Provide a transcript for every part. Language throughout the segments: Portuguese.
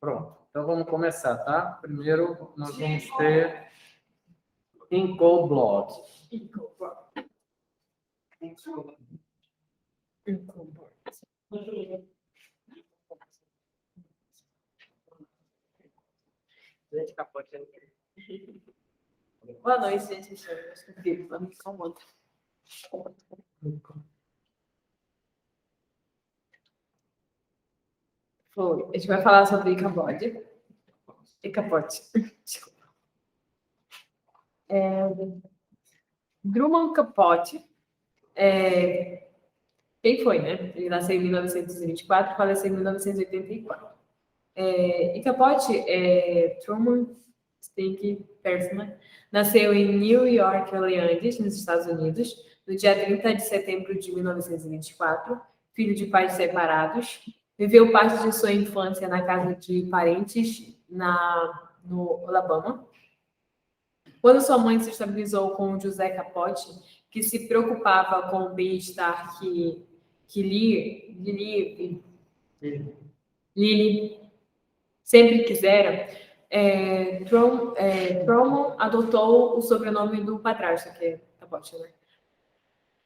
Pronto. Então vamos começar, tá? Primeiro nós vamos ter In Cold Blood. Boa noite, gente. Só um outro. A gente vai falar sobre Ichabod. Desculpa. Truman Capote. Quem foi, né? Ele nasceu em 1924 e faleceu em 1984. Ichabod Truman Stinky Persman nasceu em New York, Orleans, nos Estados Unidos, no dia 30 de setembro de 1924, filho de pais separados. Viveu parte de sua infância na casa de parentes no Alabama. Quando sua mãe se estabilizou com José Capote, que se preocupava com o bem-estar que Lily sempre quisera, Truman adotou o sobrenome do padrasto, que é Capote, né?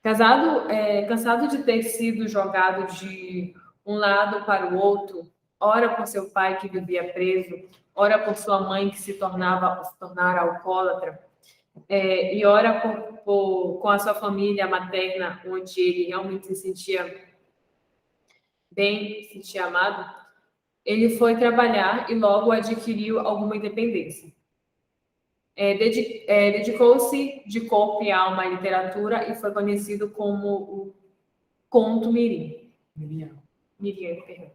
Cansado de ter sido jogado de um lado para o outro, ora por seu pai que vivia preso, ora por sua mãe que se tornara alcoólatra, e ora com a sua família materna, onde ele realmente se sentia bem, se sentia amado, ele foi trabalhar e logo adquiriu alguma independência. Dedicou-se de corpo e alma à literatura e foi conhecido como o Conto Mirim. Miriam, perdão.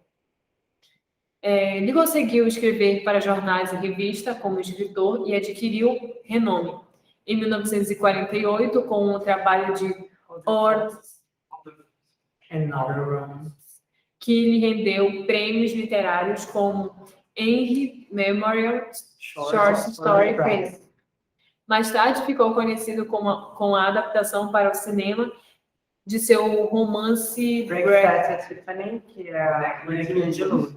Ele conseguiu escrever para jornais e revistas como escritor e adquiriu renome. Em 1948, com o trabalho de que lhe rendeu prêmios literários como Henry Memorial Short Story Prize. Mais tarde ficou conhecido com a adaptação para o cinema de seu romance Breakfast at Tiffany, que é a Manhã de Luz.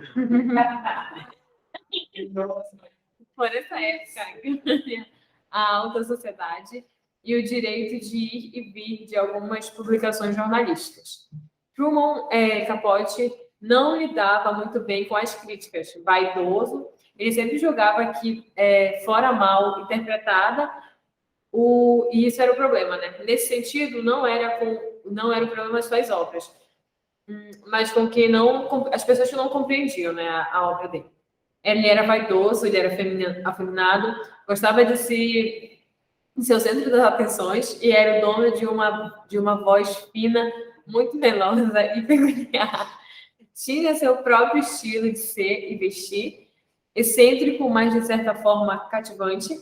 Por essa época, a alta sociedade e o direito de ir e vir de algumas publicações jornalísticas. Truman Capote não lidava muito bem com as críticas, vaidoso, ele sempre julgava que fora mal interpretada, e isso era o problema, né? Nesse sentido, não era o problema das suas obras, mas com que as pessoas que não compreendiam, né, a obra dele. Ele era vaidoso, ele era afeminado, gostava de ser o centro das atenções e era o dono de uma voz fina, muito melosa e peculiar. Tinha seu próprio estilo de ser e vestir, excêntrico, mas de certa forma cativante,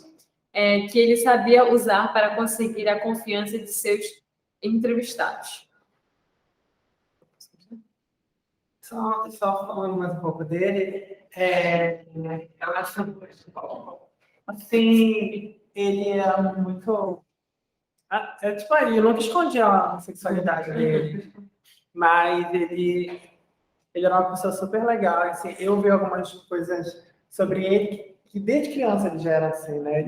que ele sabia usar para conseguir a confiança de seus entrevistados. Só falando mais um pouco dele, eu acho assim, ele era muito... ele nunca escondia a sexualidade dele, mas ele era uma pessoa super legal. Assim, eu vi algumas coisas sobre ele que desde criança ele já era assim, né?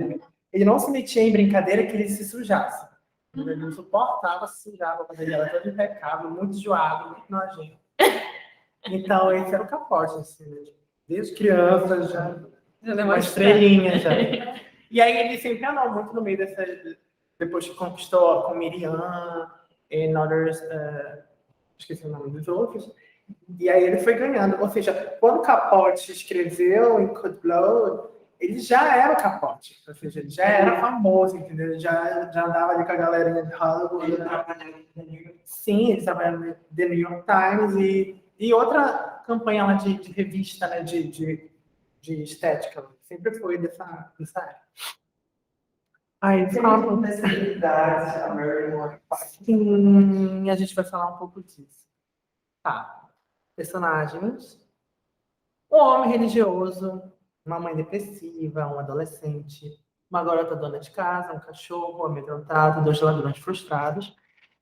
Ele não se metia em brincadeira que ele se sujasse. Ele não suportava se sujar, quando ele era todo impecável, muito enjoado, muito nojento. Então, esse era o Capote, assim, né? Desde criança, já uma estrelinha, já. E aí ele sempre andou muito no meio dessa... Depois que conquistou com Miriam, e others, esqueci o nome dos outros, e aí ele foi ganhando. Ou seja, quando o Capote escreveu em Cold Blood, ele já era o Capote. Ou seja, ele já era famoso, entendeu? Ele já andava ali com a galerinha de Hollywood. Sim, ele trabalhava no The New York Times e outra campanha lá de revista, né, de estética. Sempre foi dessa área. Aí, fala sim, a gente vai falar um pouco disso. Tá. Personagens. Um homem religioso, uma mãe depressiva, um adolescente, uma garota dona de casa, um cachorro amedrontado, 2 ladrões frustrados.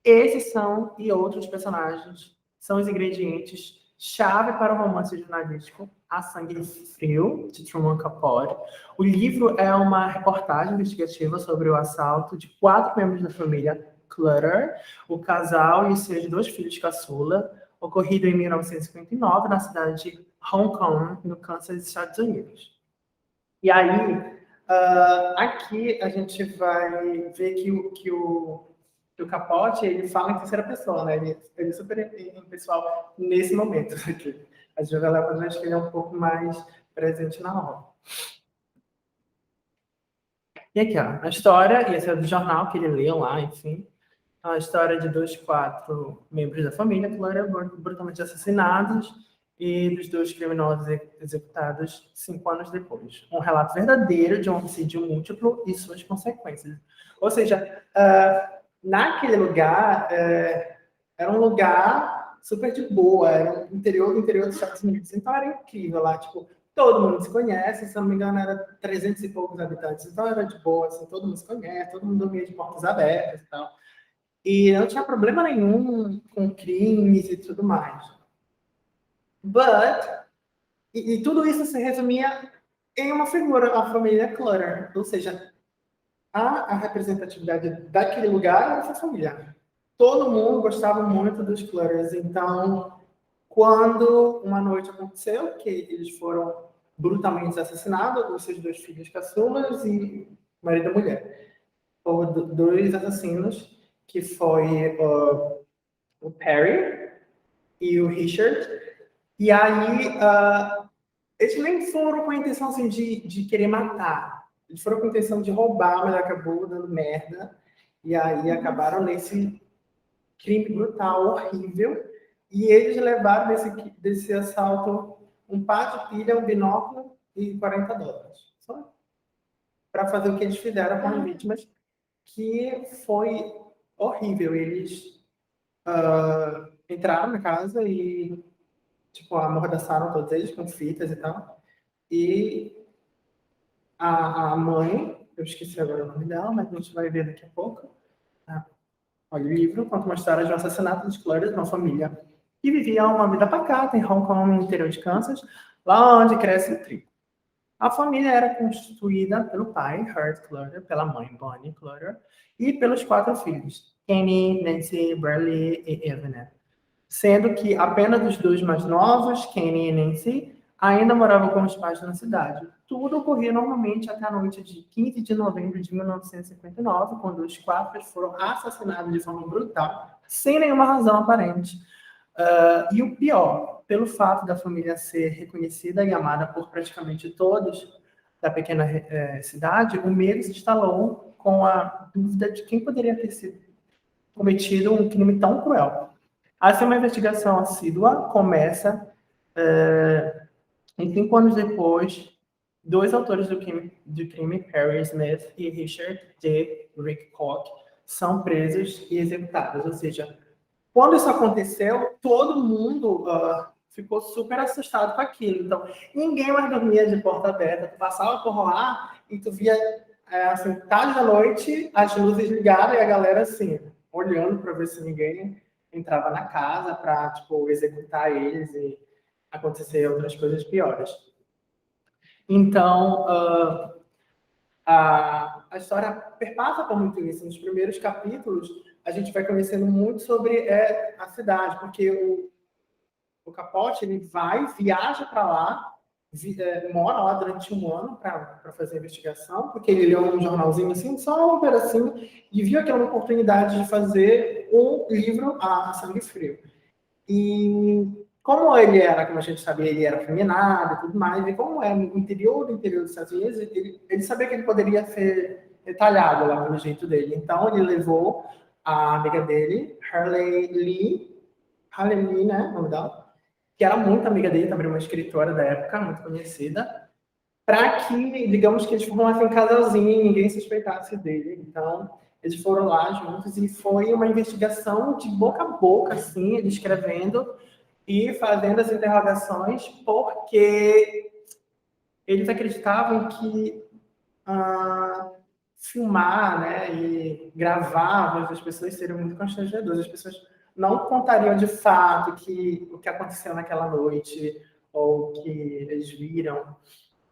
Esses são, e outros personagens, são os ingredientes chave para o romance jornalístico A Sangue Frio, de Truman Capote. O livro é uma reportagem investigativa sobre o assalto de 4 membros da família Clutter, o casal e seus 2 filhos caçula, ocorrido em 1959 na cidade de Hong Kong, no Kansas, Estados Unidos. E aí, aqui a gente vai ver que o Capote, ele fala em terceira pessoa, né? Ele é super impessoal nesse momento aqui. A gente vai levar para que ele é um pouco mais presente na obra. E aqui, ó, a história, e esse é do jornal que ele leu lá, enfim. A história de 4 membros da família Clutter brutalmente assassinados e dos 2 criminosos executados 5 anos depois. Um relato verdadeiro de um homicídio múltiplo e suas consequências. Ou seja, naquele lugar, era um lugar super de boa, era o interior do interior dos Estados Unidos. Então era incrível lá, tipo, todo mundo se conhece, se não me engano, era 300 e poucos habitantes. Então era de boa, assim, todo mundo se conhece, todo mundo dormia de portas abertas e tal. E não tinha problema nenhum com crimes e tudo mais. E tudo isso se resumia em uma figura, a família Clutter. Ou seja, a representatividade daquele lugar era essa família. Todo mundo gostava muito dos Clutters. Então, quando uma noite aconteceu, que eles foram brutalmente assassinados, os seus 2 filhos caçulas e marido e mulher. Houve 2 assassinos, que foi o Perry e o Richard. E aí, eles nem foram com a intenção assim, de querer matar. Eles foram com a intenção de roubar, mas acabou dando merda. E aí acabaram nesse crime brutal, horrível. E eles levaram desse assalto um par de pilha, um binóculo e $40. Só para fazer o que eles fizeram com as vítimas, que foi horrível. Eles entraram na casa e tipo, amordaçaram todos eles com fitas e tal. E a mãe, eu esqueci agora o nome dela, mas a gente vai ver daqui a pouco. Olha, o livro conta uma história de um assassinato de Clutter de uma família que vivia uma vida pacata em Hong Kong, no interior de Kansas, lá onde cresce o trigo. A família era constituída pelo pai, Hurt Clutter, pela mãe, Bonnie Clutter, e pelos 4 filhos, Kenny, Nancy, Bradley e Evelyn. Sendo que apenas os 2 mais novos, Kenny e Nancy, ainda moravam com os pais na cidade. Tudo ocorria normalmente até a noite de 15 de novembro de 1959, quando os 4 foram assassinados de forma brutal, sem nenhuma razão aparente. E o pior, pelo fato da família ser reconhecida e amada por praticamente todos da pequena cidade, o medo se instalou com a dúvida de quem poderia ter sido cometido um crime tão cruel. Assim, uma investigação assídua começa em 5 anos depois. 2 autores do crime, Perry Smith e Richard D. Rickcock, são presos e executados. Ou seja, quando isso aconteceu, todo mundo ficou super assustado com aquilo. Então, ninguém mais dormia de porta aberta. Tu passava por lá e tu via, assim, tarde da noite, as luzes ligadas e a galera, assim, olhando para ver se ninguém entrava na casa para, tipo, executar eles e acontecer outras coisas piores. Então, a história perpassa por muito isso. Nos primeiros capítulos, a gente vai conhecendo muito sobre a cidade, porque o Capote, ele viaja para lá, mora lá durante 1 ano para fazer a investigação, porque ele leu um jornalzinho assim, só um pedacinho, e viu aquela oportunidade de fazer um livro a sangue frio. E como ele era, como a gente sabia, ele era afeminado e tudo mais, e como é no interior dos Estados Unidos, ele sabia que ele poderia ser retalhado lá do jeito dele. Então, ele levou a amiga dele, Harley Lee, né, o nome dela, que era muito amiga dele, também uma escritora da época, muito conhecida, para que, digamos que eles formassem um casalzinho e ninguém suspeitasse dele. Então, eles foram lá juntos e foi uma investigação de boca a boca, assim, ele escrevendo e fazendo as interrogações, porque eles acreditavam que filmar, né, e gravar a voz das pessoas seria muito constrangedor. As pessoas não contariam de fato o que aconteceu naquela noite ou o que eles viram.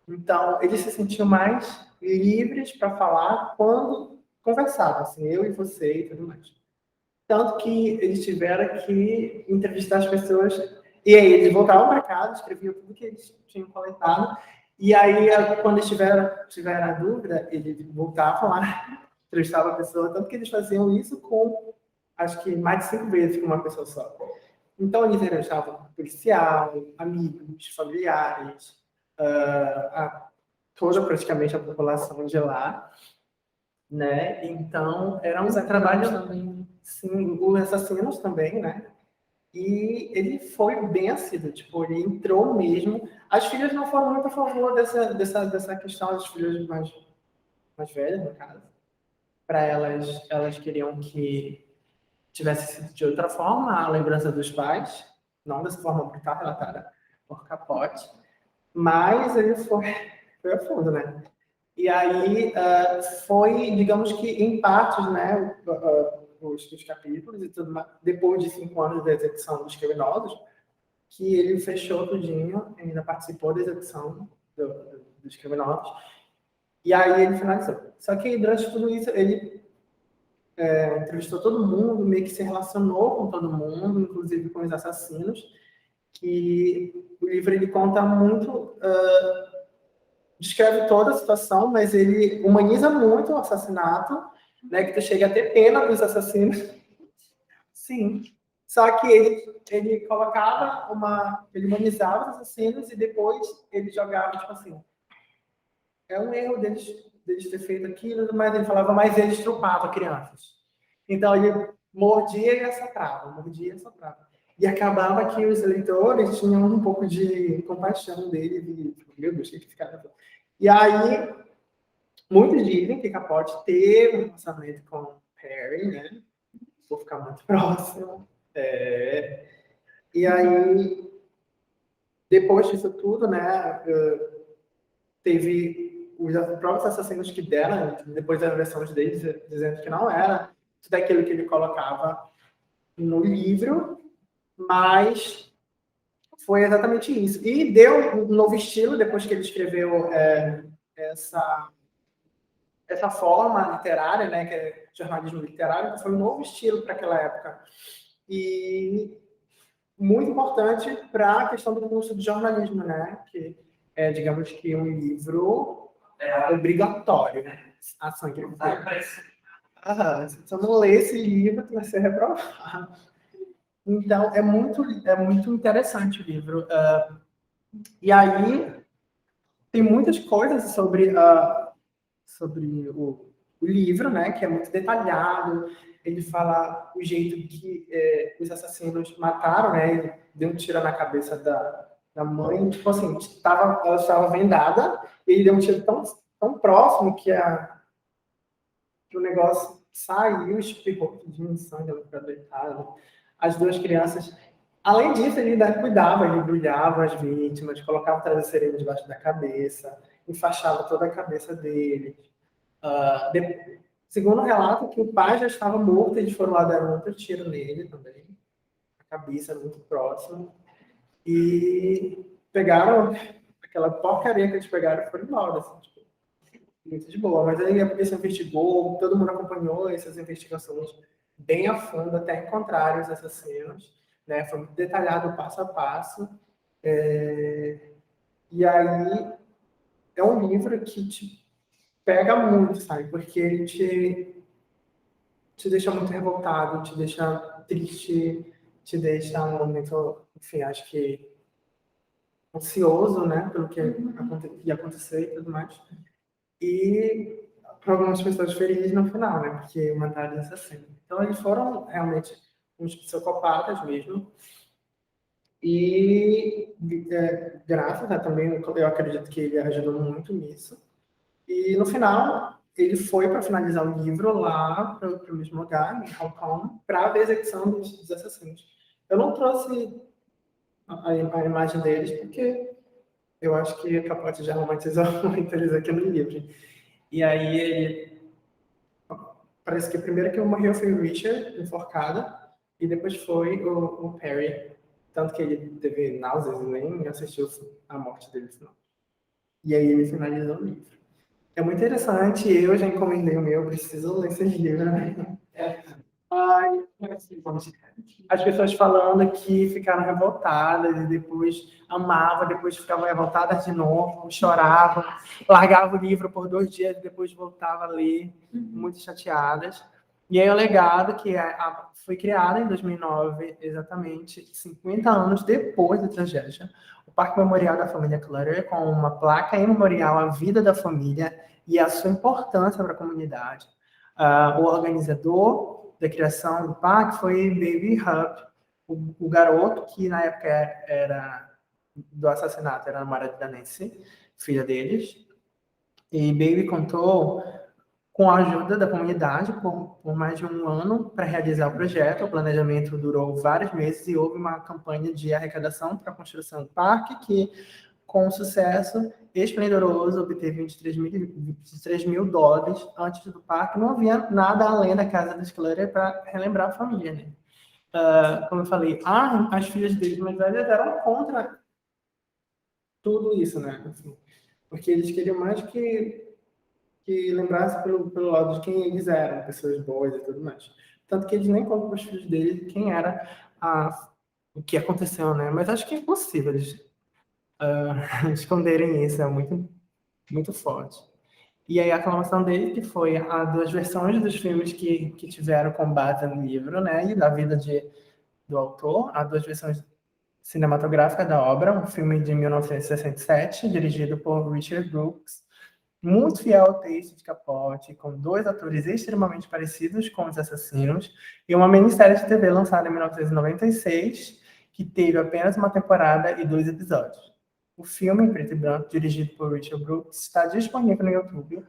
Então, eles se sentiam mais livres para falar quando conversavam, assim, eu e você e tudo mais. Tanto que eles tiveram que entrevistar as pessoas, e aí eles voltavam para casa, escreviam tudo que eles tinham coletado, e aí, quando eles tiveram a dúvida, eles voltavam lá, entrevistavam a pessoa, tanto que eles faziam isso com, acho que mais de 5 vezes com uma pessoa só. Então, eles entrevistavam policial, amigos, familiares, toda praticamente a população de lá, né? Então, era um trabalho também. sim, os assassinos também, né? E ele foi bem assíduo, tipo, ele entrou mesmo. As filhas não foram muito a favor dessa questão, as filhas mais velhas, no caso. Para elas queriam que tivesse sido de outra forma a lembrança dos pais, não dessa forma brutal relatada por Capote, mas ele foi a fundo, né? E aí foi, digamos que em partes, né, os capítulos e tudo mais, depois de 5 anos da execução dos criminosos, que ele fechou tudinho, ainda participou da execução dos criminosos, e aí ele finalizou. Só que durante tudo isso, ele entrevistou todo mundo, meio que se relacionou com todo mundo, inclusive com os assassinos, que o livro ele conta muito, descreve toda a situação, mas ele humaniza muito o assassinato, né, que tu chega a ter pena dos assassinos. Sim. Só que ele colocava ele humanizava os assassinos e depois ele jogava, tipo assim, é um erro deles ter feito aquilo, mas ele falava, mas eles estrupavam crianças. Então ele mordia e assoprava, mordia e assoprava. E acabava que os leitores tinham um pouco de compaixão dele, de, meu Deus, o que esse cara tá. E aí, muitos dizem que Capote teve um relacionamento com Harry, né? Vou ficar muito próximo. E aí, depois disso tudo, né? Teve os próprios assassinos que deram, depois das versões deles, dizendo que não era tudo aquilo que ele colocava no livro, mas foi exatamente isso. E deu um novo estilo depois que ele escreveu essa forma literária, né, que é jornalismo literário, que foi um novo estilo para aquela época. E muito importante para a questão do curso de jornalismo, né, que é, digamos que um livro obrigatório, né, a sangue. Se você não ler esse livro, você vai ser reprovado. Então, é muito interessante o livro. E aí, tem muitas coisas sobre o livro, né, que é muito detalhado. Ele fala o jeito que os assassinos mataram, né, ele deu um tiro na cabeça da mãe, tipo assim, ela estava vendada, e ele deu um tiro tão próximo que o negócio saiu, espirrou de sangue, ela ficou deitada. As duas crianças, além disso, ele ainda cuidava, ele embrulhava as vítimas, colocava o travesseirinho debaixo da cabeça, enfaixava toda a cabeça dele. Segundo o relato, que o pai já estava morto, eles foram lá dar um outro tiro nele também, a cabeça muito próxima, e pegaram aquela porcaria que eles pegaram e foram embora, assim, tipo, muito de boa. Mas aí a polícia investigou, todo mundo acompanhou essas investigações bem a fundo até encontrar os assassinos, né? Foi muito detalhado passo a passo. E aí é um livro que te pega muito, sabe? Porque ele te deixa muito revoltado, te deixa triste, te deixa um momento, enfim, acho que ansioso, né? Pelo que ia acontecer e tudo mais. E para algumas pessoas felizes no final, né? Porque mataram esse assassino. Então eles foram realmente uns psicopatas mesmo. E graças a também, eu acredito que ele ajudou muito nisso. E no final, ele foi para finalizar o livro lá para o mesmo lugar, em Hong Kong, para ver a execução dos assassinos. Eu não trouxe a imagem deles porque eu acho que Capote já romantizou muito eles aqui no livro. E aí parece que o primeiro que morreu foi o Richard, enforcado. E depois foi o Perry, tanto que ele teve náuseas e nem assistiu a morte dele, não. E aí ele finalizou o livro. É muito interessante, eu já encomendei o meu, preciso ler esse livro, né? Ai, as pessoas falando que ficaram revoltadas e depois amavam, depois ficavam revoltadas de novo, choravam, largavam o livro por 2 dias e depois voltavam a ler, muito chateadas. E aí o legado que foi criado em 2009, exatamente 50 anos depois da tragédia, o Parque Memorial da Família Clutter, com uma placa em memorial à vida da família e a sua importância para a comunidade. O organizador da criação do parque foi Baby Hub, o garoto que na época era do assassinato, era a namorada da Nancy, filha deles. E Baby contou com a ajuda da comunidade por mais de 1 ano para realizar o projeto. O planejamento durou vários meses e houve uma campanha de arrecadação para a construção do parque que, com sucesso esplendoroso, obteve 23 mil dólares. Antes do parque não havia nada além da casa dos Clutter para relembrar a família, né? Como eu falei, as filhas deles mais velhas eram contra tudo isso, né? Assim, porque eles queriam mais que lembrasse pelo lado de quem eles eram, pessoas boas e tudo mais. Tanto que eles nem contam para os filhos dele quem era o que aconteceu, né? Mas acho que é impossível eles esconderem isso, é muito, muito forte. E aí a aclamação dele, que foi as 2 versões dos filmes que tiveram com base no livro, né? E da vida do autor, as 2 versões cinematográficas da obra, um filme de 1967, dirigido por Richard Brooks, muito fiel ao texto de Capote, com 2 atores extremamente parecidos com os assassinos, e uma minissérie de TV lançada em 1996, que teve apenas uma temporada e 2 episódios. O filme, em preto e branco, dirigido por Richard Brooks, está disponível no YouTube.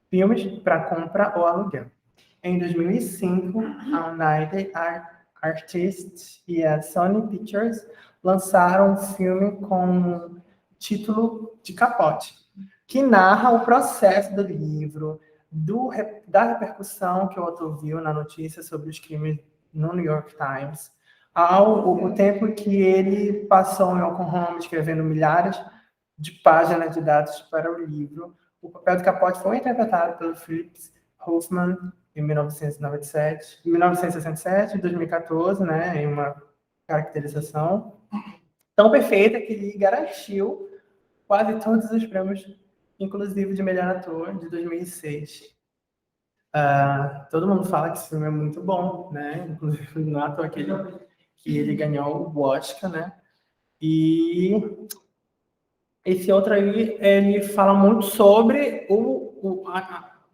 Filmes para compra ou aluguel. Em 2005, a United Artists e a Sony Pictures lançaram um filme com o título de Capote, que narra o processo do livro, da repercussão que o autor viu na notícia sobre os crimes no New York Times, o tempo que ele passou em Oklahoma escrevendo milhares de páginas de dados para o livro. O papel de Capote foi interpretado pelo Philip Hoffman em 1967, em 2014, né, em uma caracterização tão perfeita que lhe garantiu quase todos os prêmios, inclusive de melhor ator de 2006. Todo mundo fala que esse filme é muito bom, né? Inclusive no ator que ele ganhou o Oscar, né? E esse outro aí, ele fala muito sobre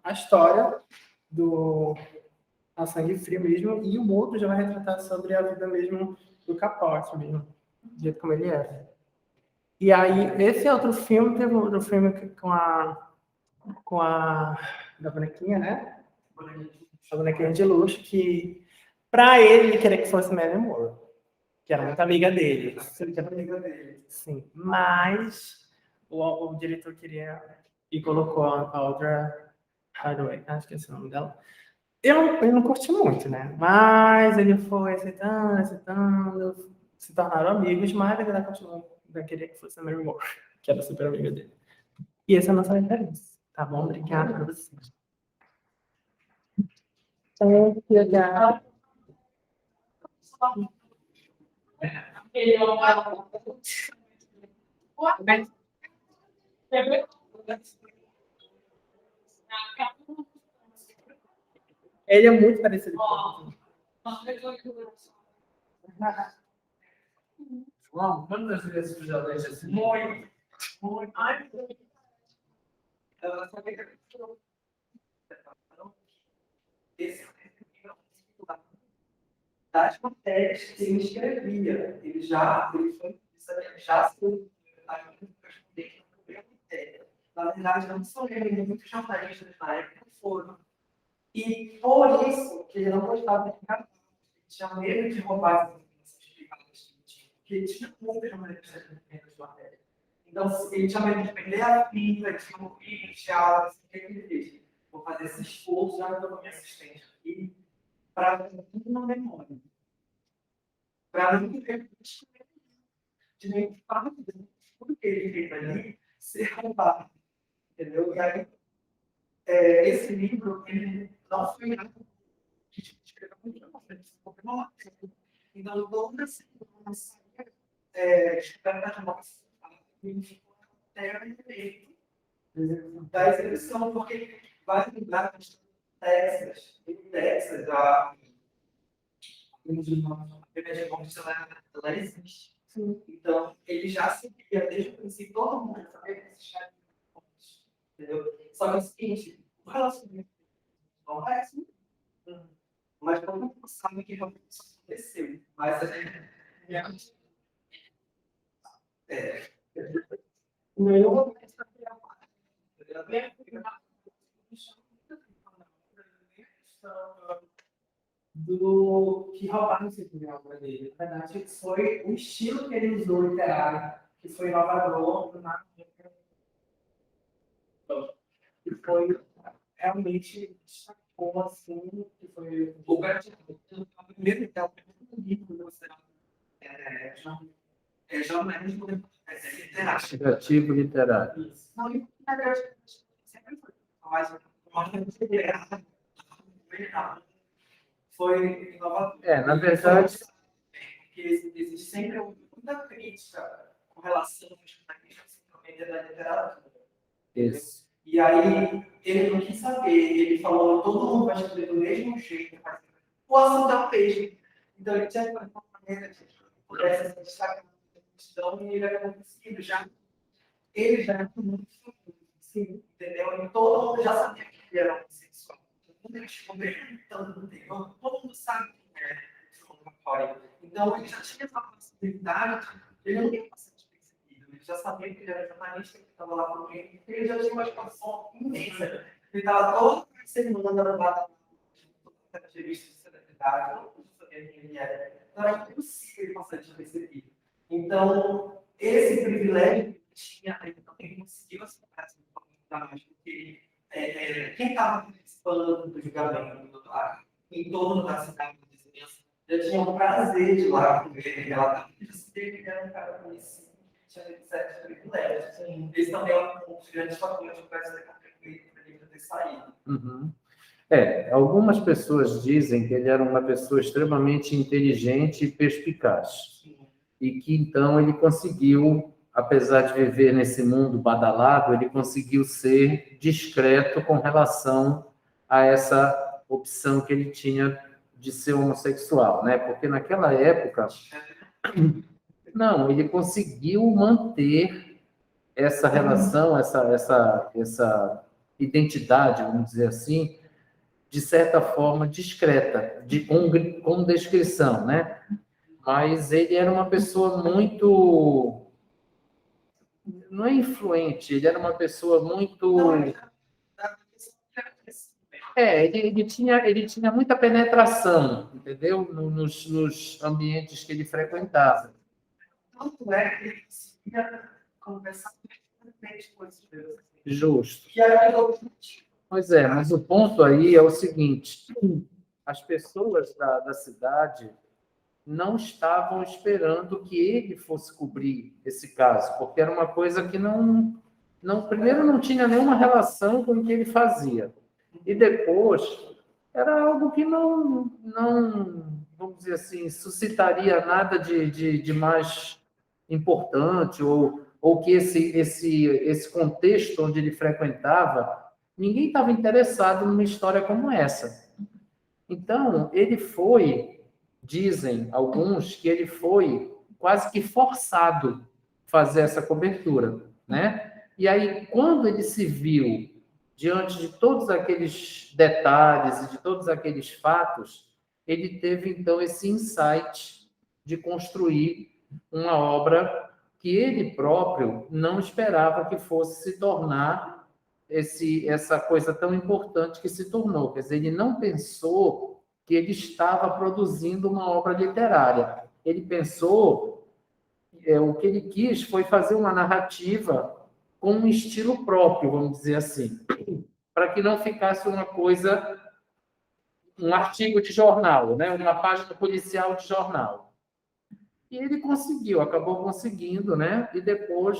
a história do A Sangue Frio mesmo, e o outro já vai retratar sobre a vida mesmo do Capote mesmo, do jeito como ele era. E aí, esse outro filme, teve outro filme com a da bonequinha, né? A bonequinha de luxo, que pra ele queria que fosse Marilyn Monroe, que era muito amiga dele. Sim, mas o diretor queria e colocou a outra Hathaway, acho que é esse o nome dela. Eu não curti muito, né? Mas ele foi aceitando, se tornaram amigos, mas ele ainda continuou a querer que fosse a Mary Moore, que era super amiga dele. E essa é a nossa referência, tá bom? Obrigada pra vocês. Obrigada. Ele é muito parecido com João, quantas vezes tu já leste esse livro? muito. Esse das matérias que ele escrevia. Ele já se na verdade, não são ele, muitos jornalistas na época foram. E por isso que ele não gostava de ficar, tinha medo de roubar as informações privadas que tinha, porque ele tinha muitos jornalistas nas matérias. Então, ele tinha medo de perder a vida, ele tinha um filho, de aula, o que ele fez? Vou fazer esse esforço, já estou com minha assistente aqui, para tudo na memória. para não ter de nem parte de tudo que ele fez ali ser roubado, entendeu? E aí, esse livro, ele não foi nada que a gente escreveu muito, não, foi uma matéria. Então, toda essa informação escrevendo a nossa direito da execução, porque vai lembrar que Texas, a pena de morte ela existe. Então, ele já sabia desde o princípio, todo mundo sabia que existia morte, entendeu? Só que é o seguinte, o relacionamento não é assim. Mas todo mundo sabe que realmente isso aconteceu. Mas a gente. Não do que roubaram esse primeiro obra dele. Na verdade, foi o estilo que ele usou literário, que foi inovador, e foi realmente destacou assim, que foi o primeiro livro considerado jornalismo literário. Investigativo literário. Isso. Não, na verdade, sempre foi. Mas uma coisa foi inovador. Na verdade. Porque existe sempre muita crítica com relação aos jornalistas da literatura. Isso. E aí, ele não quis saber, ele falou: todo mundo vai escrever do mesmo jeito, mas o assunto é o mesmo. Então, ele tinha que fazer uma maneira de pudesse se destacar na multidão e ele era conseguido já. Ele já era muito sim, entendeu? E todo mundo já sabia que ele era homossexual. Todo mundo descobriu, todo mundo sabe quem é o João. Então, ele já tinha essa possibilidade, ele não ia passar despercebido, ele já sabia que ele era jornalista, que estava lá com ele, ele já tinha uma expansão imensa. Ele estava toda semana na base da entrevista de celebridade, todo mundo sabia quem ele era. Então, era impossível ele passar despercebido. Então, esse privilégio que ele tinha, ele também conseguiu essa oportunidade, porque quem estava participando do julgamento, em torno da cidade da vizinhança, eu tinha o prazer de ir lá com ele, ela sabia que ele era um cara conhecido, tinha certos privilégios. Esse também é um dos grandes fatores que parece ter contribuído para ele ter saído. Uhum. Algumas pessoas dizem que ele era uma pessoa extremamente inteligente e perspicaz. E que, então, ele conseguiu, apesar de viver nesse mundo badalado, ele conseguiu ser discreto com relação a essa opção que ele tinha de ser homossexual, né? Porque naquela época, não, ele conseguiu manter essa relação, essa identidade, vamos dizer assim, de certa forma discreta, com descrição, né? Mas ele era uma pessoa muito... Não é influente, ele era uma pessoa muito... ele tinha muita penetração, entendeu? Nos ambientes que ele frequentava. Tanto é que ele conseguia conversar com esses Deus. Justo. E aí, Pois é, mas o ponto aí é o seguinte: as pessoas da cidade não estavam esperando que ele fosse cobrir esse caso, porque era uma coisa que primeiro não tinha nenhuma relação com o que ele fazia, e depois era algo que não vamos dizer assim, suscitaria nada de mais importante, ou que esse contexto onde ele frequentava, ninguém estava interessado numa história como essa. Então, ele foi, dizem alguns, que ele foi quase que forçado a fazer essa cobertura, né? E aí, quando ele se viu diante de todos aqueles detalhes e de todos aqueles fatos, ele teve, então, esse insight de construir uma obra que ele próprio não esperava que fosse se tornar essa coisa tão importante que se tornou. Quer dizer, ele não pensou que ele estava produzindo uma obra literária. Ele pensou, o que ele quis foi fazer uma narrativa com um estilo próprio, vamos dizer assim, para que não ficasse uma coisa, um artigo de jornal, né? Uma página policial de jornal. E ele conseguiu, acabou conseguindo, né? E depois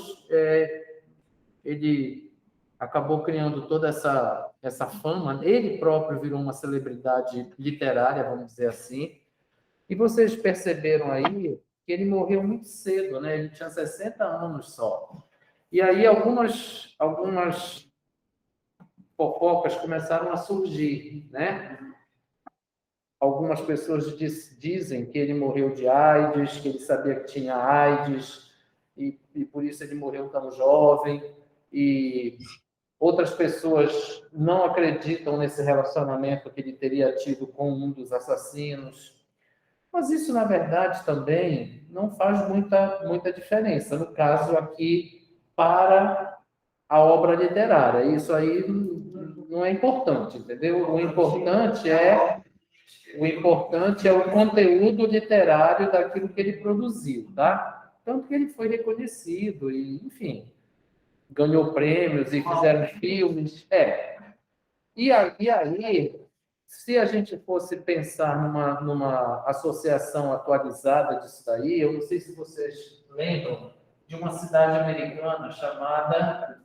ele acabou criando toda essa fama. Ele próprio virou uma celebridade literária, vamos dizer assim. E vocês perceberam aí que ele morreu muito cedo, né? Ele tinha 60 anos só. E aí algumas fofocas começaram a surgir, né? Algumas pessoas dizem que ele morreu de AIDS, que ele sabia que tinha AIDS, e por isso ele morreu tão jovem. E outras pessoas não acreditam nesse relacionamento que ele teria tido com um dos assassinos. Mas isso, na verdade, também não faz muita diferença. No caso aqui, para a obra literária. Isso aí não é importante, entendeu? O importante é o conteúdo literário daquilo que ele produziu, tá? Tanto que ele foi reconhecido e, enfim, ganhou prêmios e fizeram filmes. E aí, se a gente fosse pensar numa associação atualizada disso daí, eu não sei se vocês lembram de uma cidade americana chamada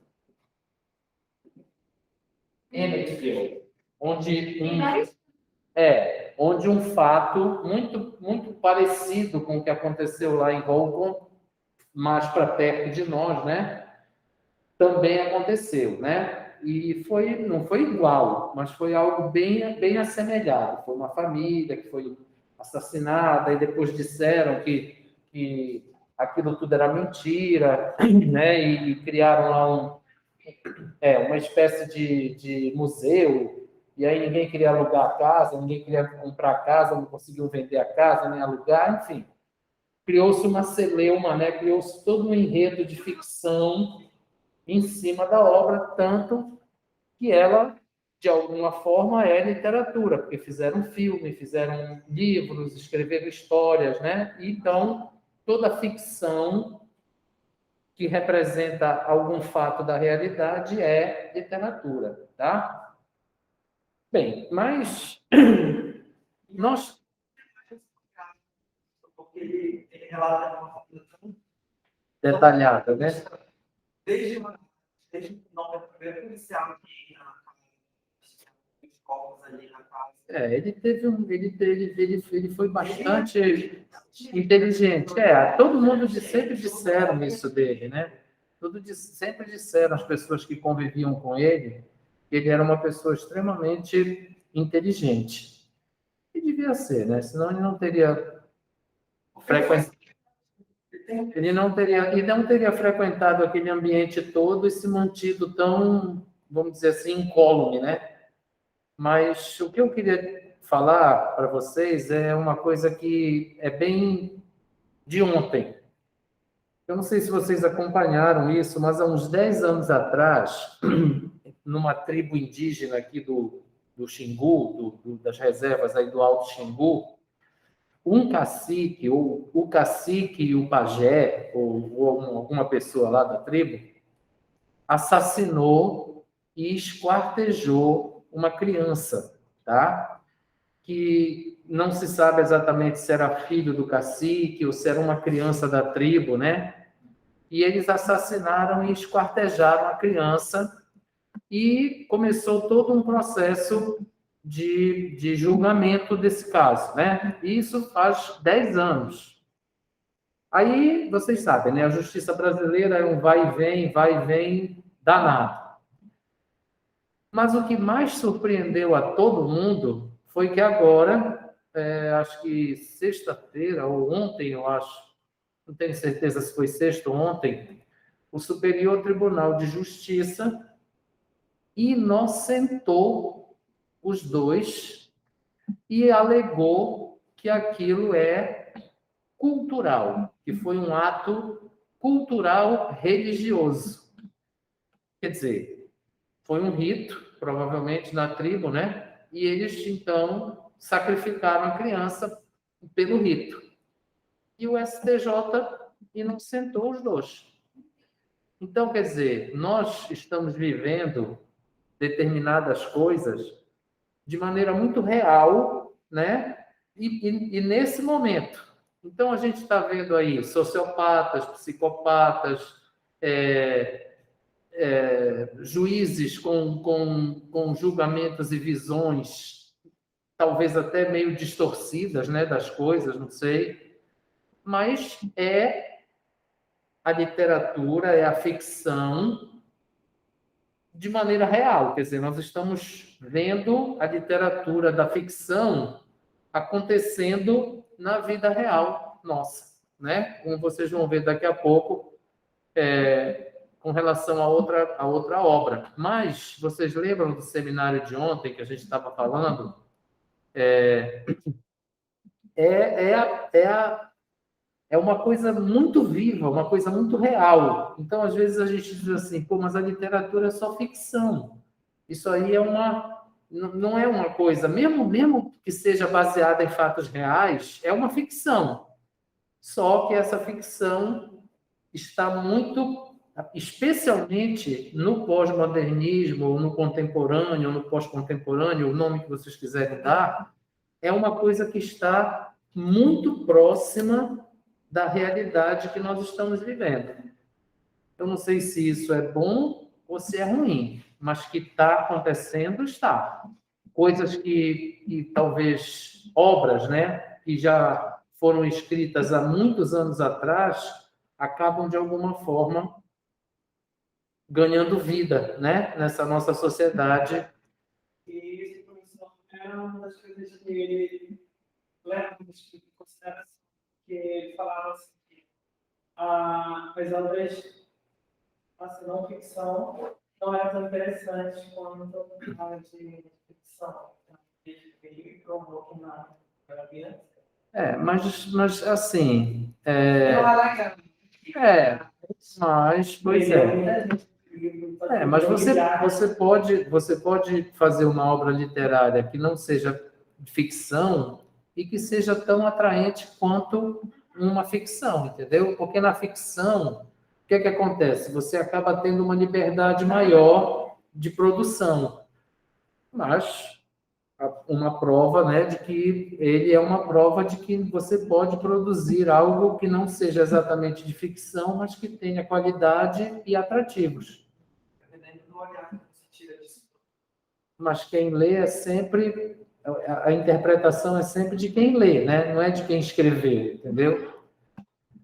Emmetsville, onde um fato muito parecido com o que aconteceu lá em Holcomb, mais para perto de nós, né? Também aconteceu, né? E não foi igual, mas foi algo bem assemelhado. Foi uma família que foi assassinada e depois disseram que aquilo tudo era mentira, né? E criaram lá uma espécie de museu, e aí ninguém queria alugar a casa, ninguém queria comprar a casa, não conseguiu vender a casa, nem alugar, enfim. Criou-se uma celeuma, né? Criou-se todo um enredo de ficção em cima da obra, tanto que ela, de alguma forma, é literatura, porque fizeram filme, fizeram livros, escreveram histórias, né? Então, toda ficção que representa algum fato da realidade é literatura, tá? Bem, mas nós... Porque ele relata de uma forma tão Detalhada, né? desde o nome da primeira policial que os corpos ali na casa. Ele foi bastante inteligente. Todo mundo sempre disseram isso dele, né? Sempre disseram as pessoas que conviviam com ele que ele era uma pessoa extremamente inteligente. E devia ser, né? Senão ele não teria frequentado aquele ambiente todo e se mantido tão, vamos dizer assim, incólume, né? Mas o que eu queria falar para vocês é uma coisa que é bem de ontem. Eu não sei se vocês acompanharam isso, mas há uns 10 anos atrás, numa tribo indígena aqui do Xingu, das reservas aí do Alto Xingu, um cacique, ou o cacique e o pajé, ou alguma pessoa lá da tribo, assassinou e esquartejou uma criança, tá? Que não se sabe exatamente se era filho do cacique ou se era uma criança da tribo, né? E eles assassinaram e esquartejaram a criança e começou todo um processo de julgamento desse caso, né? Isso faz 10 anos. Aí, vocês sabem, né? A justiça brasileira é um vai e vem danado. Mas o que mais surpreendeu a todo mundo foi que agora, acho que sexta-feira ou ontem, eu acho, não tenho certeza se foi sexta ou ontem, o Superior Tribunal de Justiça inocentou os dois e alegou que aquilo é cultural, que foi um ato cultural religioso. Quer dizer, foi um rito, provavelmente na tribo, né? E eles, então, sacrificaram a criança pelo rito. E o STJ inocentou os dois. Então, quer dizer, nós estamos vivendo determinadas coisas de maneira muito real, né? E nesse momento. Então, a gente está vendo aí sociopatas, psicopatas, juízes com julgamentos e visões, talvez até meio distorcidas, né, das coisas, não sei, mas é a literatura, é a ficção de maneira real, quer dizer, nós estamos vendo a literatura da ficção acontecendo na vida real nossa, né? Como vocês vão ver daqui a pouco, com relação a outra obra. Mas vocês lembram do seminário de ontem que a gente estava falando? É uma coisa muito viva, uma coisa muito real. Então, às vezes, a gente diz assim, pô, mas a literatura é só ficção. Isso aí não é uma coisa, mesmo que seja baseada em fatos reais, é uma ficção. Só que essa ficção está muito, especialmente no pós-modernismo, ou no contemporâneo, ou no pós-contemporâneo, o nome que vocês quiserem dar, é uma coisa que está muito próxima da realidade que nós estamos vivendo. Eu não sei se isso é bom ou se é ruim, mas que está acontecendo, está. Coisas que talvez, obras, né, que já foram escritas há muitos anos atrás, acabam, de alguma forma, ganhando vida, né, nessa nossa sociedade. E isso é uma das coisas que ele leva em consideração, que ele falava assim, que as obras assim, não ficção não eram tão interessantes quanto a de ficção. Então, ele provou que na vida. Mas assim, Não é legal. mas, pois mas você pode fazer uma obra literária que não seja ficção e que seja tão atraente quanto uma ficção, entendeu? Porque na ficção, o que é que acontece? Você acaba tendo uma liberdade maior de produção, mas uma prova, né, de que ele é uma prova de que você pode produzir algo que não seja exatamente de ficção, mas que tenha qualidade e atrativos. Dependendo do olhar que você tira disso. Mas quem lê é sempre, a interpretação é sempre de quem lê, né? Não é de quem escreveu, entendeu?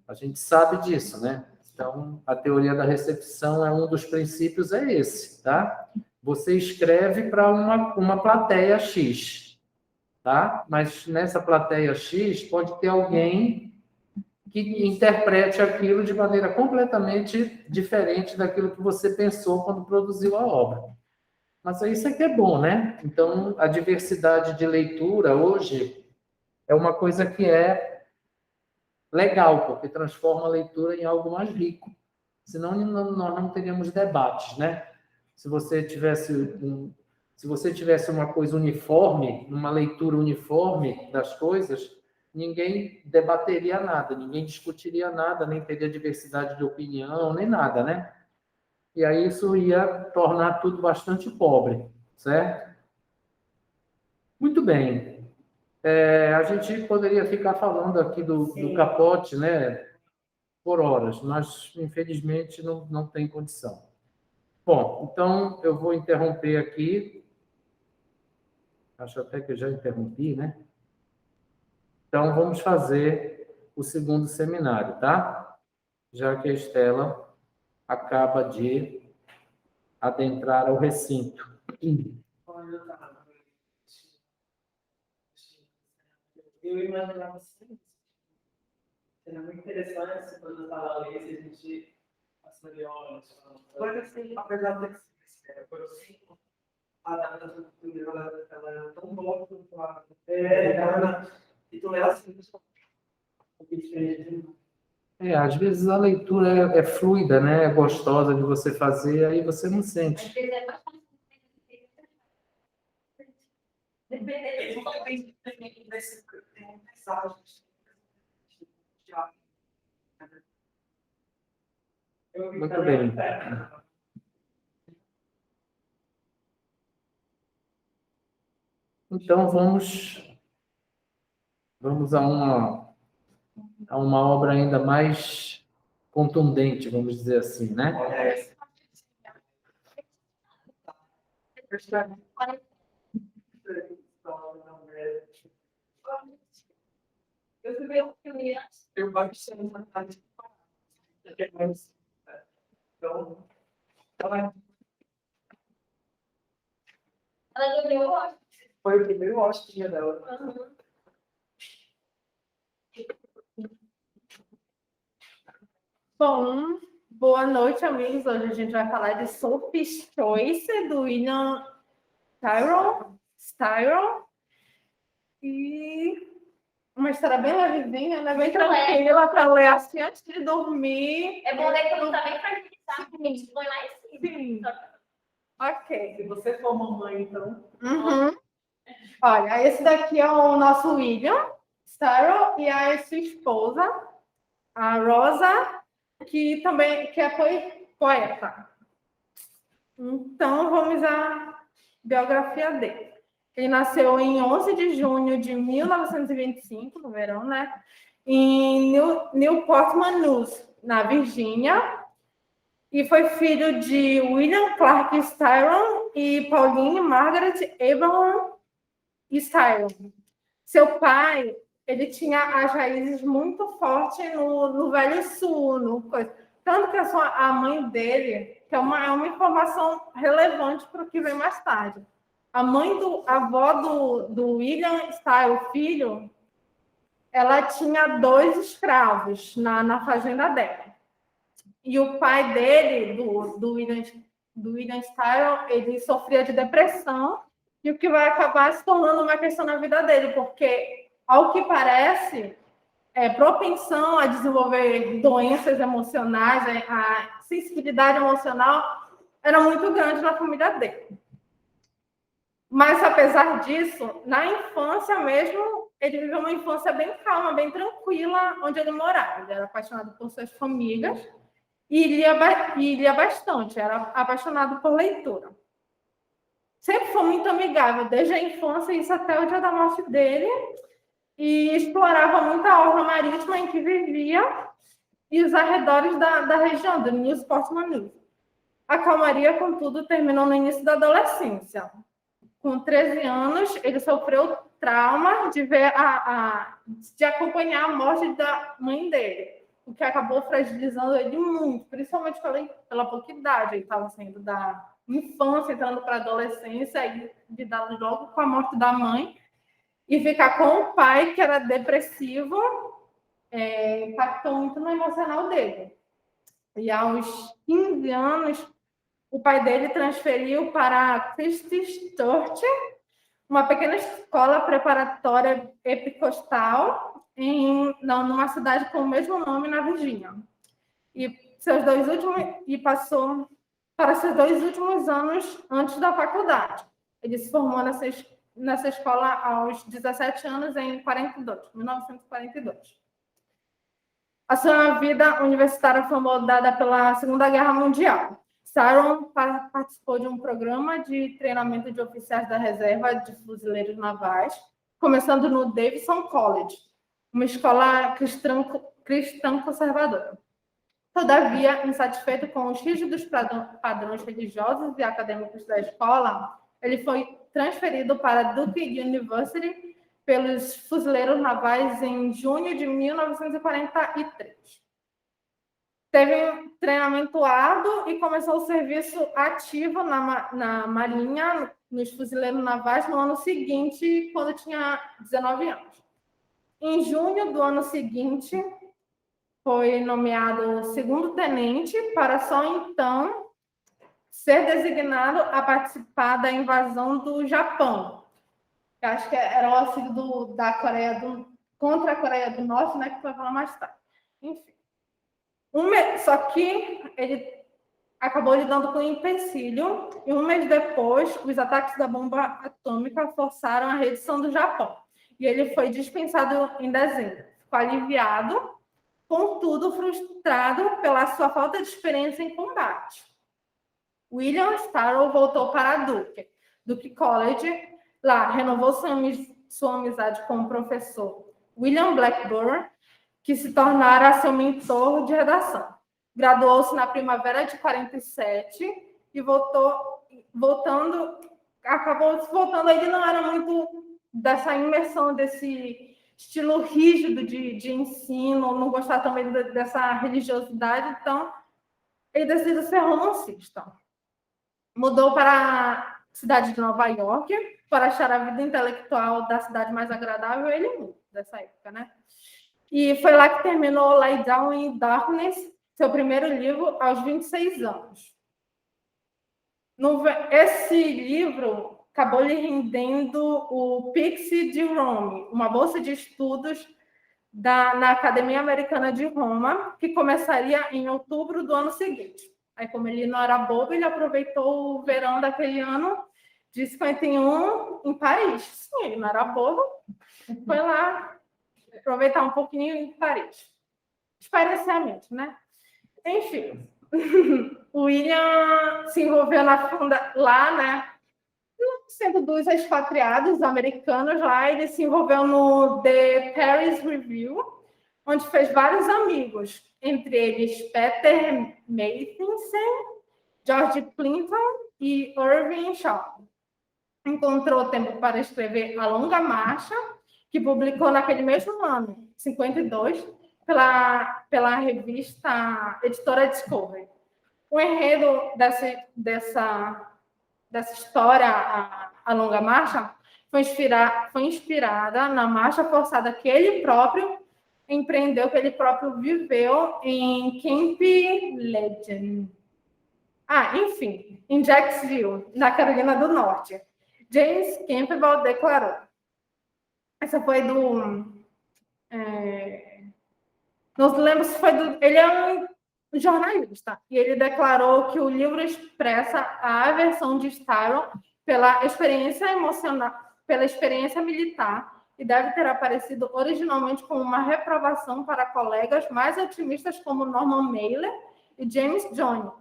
A gente sabe disso, né? Então, a teoria da recepção é um dos princípios, é esse, tá? Você escreve para uma plateia X, tá? Mas nessa plateia X pode ter alguém que interprete aquilo de maneira completamente diferente daquilo que você pensou quando produziu a obra. Mas isso é que é bom, né? Então, a diversidade de leitura hoje é uma coisa que é legal, porque transforma a leitura em algo mais rico. Senão, nós não teríamos debates, né? Se você tivesse uma coisa uniforme, uma leitura uniforme das coisas, ninguém debateria nada, ninguém discutiria nada, nem teria diversidade de opinião, nem nada, né? E aí isso ia tornar tudo bastante pobre, certo? Muito bem. A gente poderia ficar falando aqui do Capote, né, por horas, mas infelizmente não tem condição. Bom, então eu vou interromper aqui. Acho até que eu já interrompi, né? Então vamos fazer o segundo seminário, tá? Já que a Estela acaba de adentrar ao recinto. Eu imaginava assim, seria muito interessante quando eu estava ali, se a gente passaria horas. Mas assim, apesar de ser por assim, a data da cultura ela é tão boa quanto a e tu é assim, Às vezes a leitura é fluida, né? É gostosa de você fazer, aí você não sente. ele não tem mensagens Muito bem. Então vamos a a uma obra ainda mais contundente, vamos dizer assim, né? Olha essa. Eu fui ver o filme antes. Eu baixei uma tarde. Então, ela Ela ganhou o Oscar. foi o primeiro Oscar dela. Uhum. Bom, boa noite, amigos. Hoje a gente vai falar de Sophie's Choice, do William Styron. E uma história bem levezinha, né? Bem tranquila para ler assim antes de dormir. É bom ler quando tá bem fragilizado, porque a gente põe lá em cima. Sim. Ok. Se você for mamãe, então. Uhum. Olha, esse daqui é o nosso William Styron e a sua esposa, a Rosa, que é poeta. Então, vamos à biografia dele. Ele nasceu em 11 de junho de 1925, no verão, né? Em Newport News, na Virgínia. E foi filho de William Clark Styron e Pauline Margaret Abraham Styron. Seu pai, ele tinha as raízes muito fortes no Velho Sul, tanto que a mãe dele, que é uma informação relevante para o que vem mais tarde. A avó do William Styron, filho, ela tinha 2 escravos na fazenda dela. E o pai dele, do William Styron, ele sofria de depressão, e o que vai acabar se tornando uma questão na vida dele, porque, ao que parece, propensão a desenvolver doenças emocionais, a sensibilidade emocional era muito grande na família dele. Mas, apesar disso, na infância mesmo, ele viveu uma infância bem calma, bem tranquila, onde ele morava. Ele era apaixonado por suas famílias e lia bastante, era apaixonado por leitura. Sempre foi muito amigável, desde a infância, isso até o dia da morte dele, e explorava muito a orla marítima em que vivia e os arredores da região, do Newport News. A calmaria, contudo, terminou no início da adolescência. Com 13 anos, ele sofreu trauma de acompanhar a morte da mãe dele, o que acabou fragilizando ele muito, principalmente pela pouca idade. Ele estava saindo da infância, entrando para a adolescência, e lidando logo com a morte da mãe, e ficar com o pai, que era depressivo, impactou muito no emocional dele. E aos 15 anos, o pai dele transferiu para Christ's Church, uma pequena escola preparatória episcopal numa cidade com o mesmo nome na Virgínia. E passou para seus 2 últimos anos antes da faculdade. Ele se formou nessa escola aos 17 anos, em 1942. A sua vida universitária foi moldada pela Segunda Guerra Mundial. Styron participou de um programa de treinamento de oficiais da reserva de fuzileiros navais, começando no Davidson College, uma escola cristã conservadora. Todavia, insatisfeito com os rígidos padrões religiosos e acadêmicos da escola, ele foi transferido para Duke University pelos fuzileiros navais em junho de 1943. Teve um treinamento árduo e começou o serviço ativo na Marinha, nos fuzileiros navais, no ano seguinte, quando tinha 19 anos. Em junho do ano seguinte, foi nomeado segundo-tenente, para só então ser designado a participar da invasão do Japão. Eu acho que era o auxílio contra a Coreia do Norte, né, que foi falar mais tarde. Enfim. Só que ele acabou lidando com um empecilho, e um mês depois, os ataques da bomba atômica forçaram a rendição do Japão. E ele foi dispensado em dezembro. Ficou aliviado, contudo frustrado pela sua falta de experiência em combate. William Styron voltou para Duke College. Lá, renovou sua amizade com o professor William Blackburn, que se tornara seu mentor de redação. Graduou-se na primavera de 47 e acabou voltando. Ele não era muito dessa imersão, desse estilo rígido de ensino, não gostava também dessa religiosidade, então ele decidiu ser romancista. Mudou para a cidade de Nova York para achar a vida intelectual da cidade mais agradável, ele mesmo, dessa época, né? E foi lá que terminou Lie Down in Darkness, seu primeiro livro, aos 26 anos. Esse livro acabou lhe rendendo o Pixie de Rome, uma bolsa de estudos na Academia Americana de Roma, que começaria em outubro do ano seguinte. Aí, como ele não era bobo, ele aproveitou o verão daquele ano de 51 em Paris. Sim, ele não era bobo, foi lá aproveitar um pouquinho em Paris. Espairecimento, né? Enfim, o William se envolveu lá, né? Sendo dos expatriados americanos lá, ele se envolveu no The Paris Review, onde fez vários amigos, entre eles Peter Matthiessen, George Clinton e Irving Shaw. Encontrou tempo para escrever A Longa Marcha, que publicou naquele mesmo ano, 52, pela revista editora Discovery. O enredo dessa história, a Longa Marcha, foi inspirada na marcha forçada que ele próprio empreendeu, que ele próprio viveu em Camp Lejeune. Enfim, em Jacksonville, na Carolina do Norte. James Campbell declarou. Essa foi não lembro se foi ele é um jornalista, e ele declarou que o livro expressa a aversão de Styron pela experiência emocional, pela experiência militar, e deve ter aparecido originalmente como uma reprovação para colegas mais otimistas como Norman Mailer e James Joyce,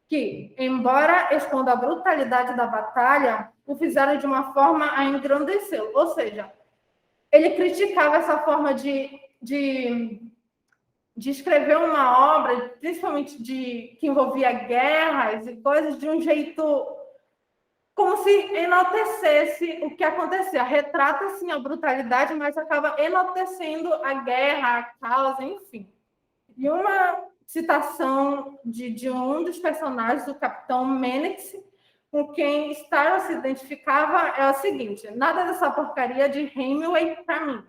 que, embora expondo a brutalidade da batalha, o fizeram de uma forma a engrandecê-lo. Ou seja, ele criticava essa forma de escrever uma obra, principalmente que envolvia guerras e coisas, de um jeito como se enaltecesse o que acontecia. Retrata, sim, a brutalidade, mas acaba enaltecendo a guerra, a causa, enfim. E uma citação de um dos personagens, do Capitão Mannix, com quem Styron se identificava, é o seguinte: nada dessa porcaria de Hemingway para mim.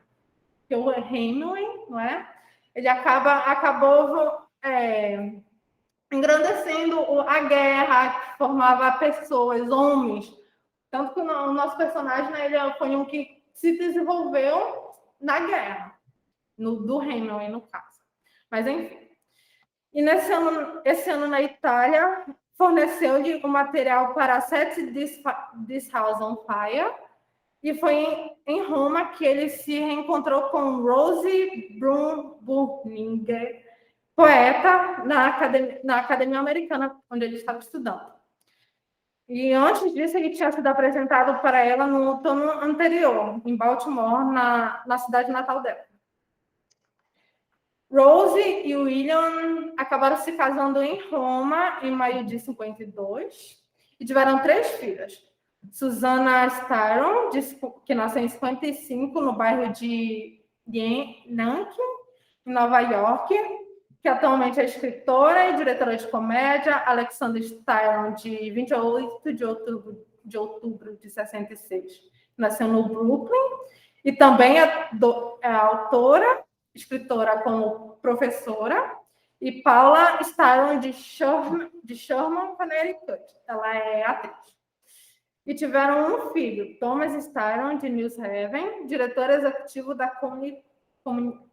Porque o Hemingway, não é? Ele acabou engrandecendo a guerra, que formava pessoas, homens. Tanto que o nosso personagem, né, ele foi um que se desenvolveu na guerra, do Hemingway, no caso. Mas, enfim. E esse ano na Itália, forneceu-lhe o material para Set This House on Fire, e foi em Roma que ele se reencontrou com Rosie Brunninger, poeta, na Academia Americana, onde ele estava estudando. E antes disso, ele tinha sido apresentado para ela no outono anterior, em Baltimore, na cidade natal dela. Rose e William acabaram se casando em Roma em maio de 52 e tiveram 3 filhas. Susana Styron, que nasceu em 55, no bairro de Yankee, em Nova York, que atualmente é escritora e diretora de comédia. Alexander Styron, de 28 de outubro de 66, nasceu no Brooklyn, e também é autora, escritora como professora, e Paula Styron, de Sherman, Connecticut. Ela é atriz. E tiveram um filho, Thomas Styron, de New Haven, diretor executivo da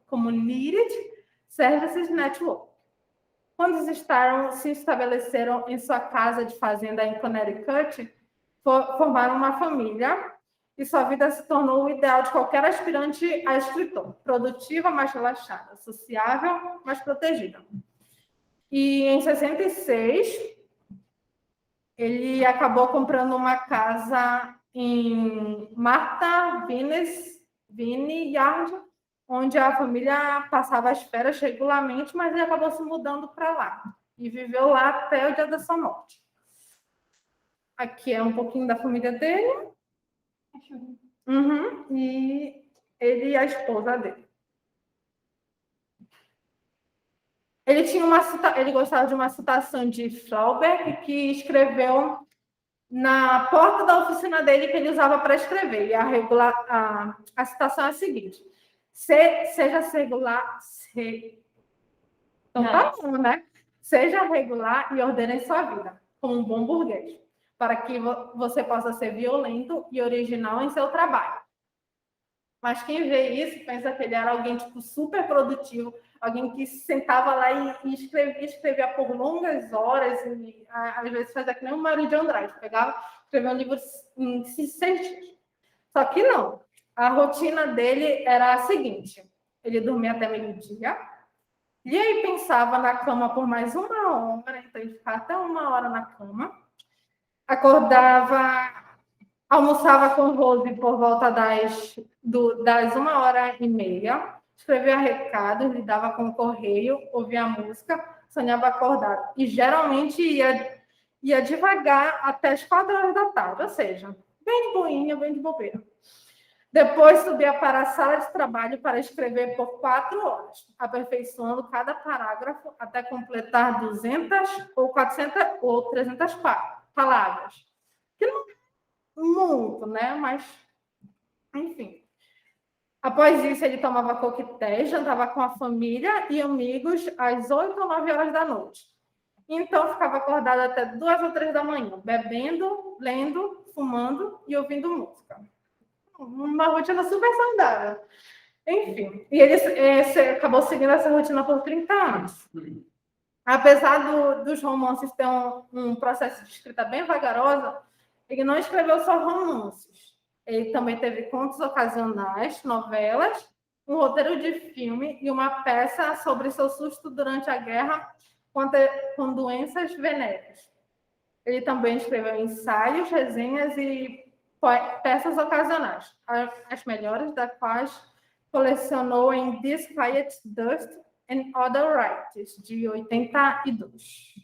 Community Services Network. Quando os Styron se estabeleceram em sua casa de fazenda em Connecticut, formaram uma família, e sua vida se tornou o ideal de qualquer aspirante a escritor: produtiva, mas relaxada; sociável, mas protegida. E em 66, ele acabou comprando uma casa em Martha Vineyard, onde a família passava as férias regularmente, mas ele acabou se mudando para lá e viveu lá até o dia da sua morte. Aqui é um pouquinho da família dele. E ele e a esposa dele. Ele gostava de uma citação de Flaubert, que escreveu na porta da oficina dele, que ele usava para escrever. E a citação é a seguinte: seja regular. Então tá bom, né? Seja regular e ordene sua vida, como um bom burguês, para que você possa ser violento e original em seu trabalho. Mas quem vê isso pensa que ele era alguém tipo super produtivo, alguém que sentava lá e escrevia por longas horas, e às vezes fazia que nem o Mário de Andrade, escrevia um livro em 6 dias. Só que não. A rotina dele era a seguinte: ele dormia até meio-dia, e aí pensava na cama por mais 1 hora, então ele ficava até 1 hora na cama, acordava, almoçava com Rose por volta das 1h30, escrevia recados, lidava com o correio, ouvia música, sonhava acordado. E geralmente ia devagar até as 4 horas da tarde, ou seja, bem de boinha, bem de bobeira. Depois subia para a sala de trabalho para escrever por 4 horas, aperfeiçoando cada parágrafo até completar 200 ou 400 ou 300 palavras. Que não muito, né? Mas, enfim. Após isso, ele tomava coquetéis, jantava com a família e amigos às 8 ou 9 horas da noite. Então, ficava acordado até 2 ou 3 da manhã, bebendo, lendo, fumando e ouvindo música. Uma rotina super saudável. Enfim, e ele acabou seguindo essa rotina por 30 anos. Apesar dos romances ter um processo de escrita bem vagarosa, ele não escreveu só romances. Ele também teve contos ocasionais, novelas, um roteiro de filme e uma peça sobre seu susto durante a guerra com doenças venéreas. Ele também escreveu ensaios, resenhas e peças ocasionais, as melhores das quais colecionou em This Quiet Dust and Other Writers, de 82.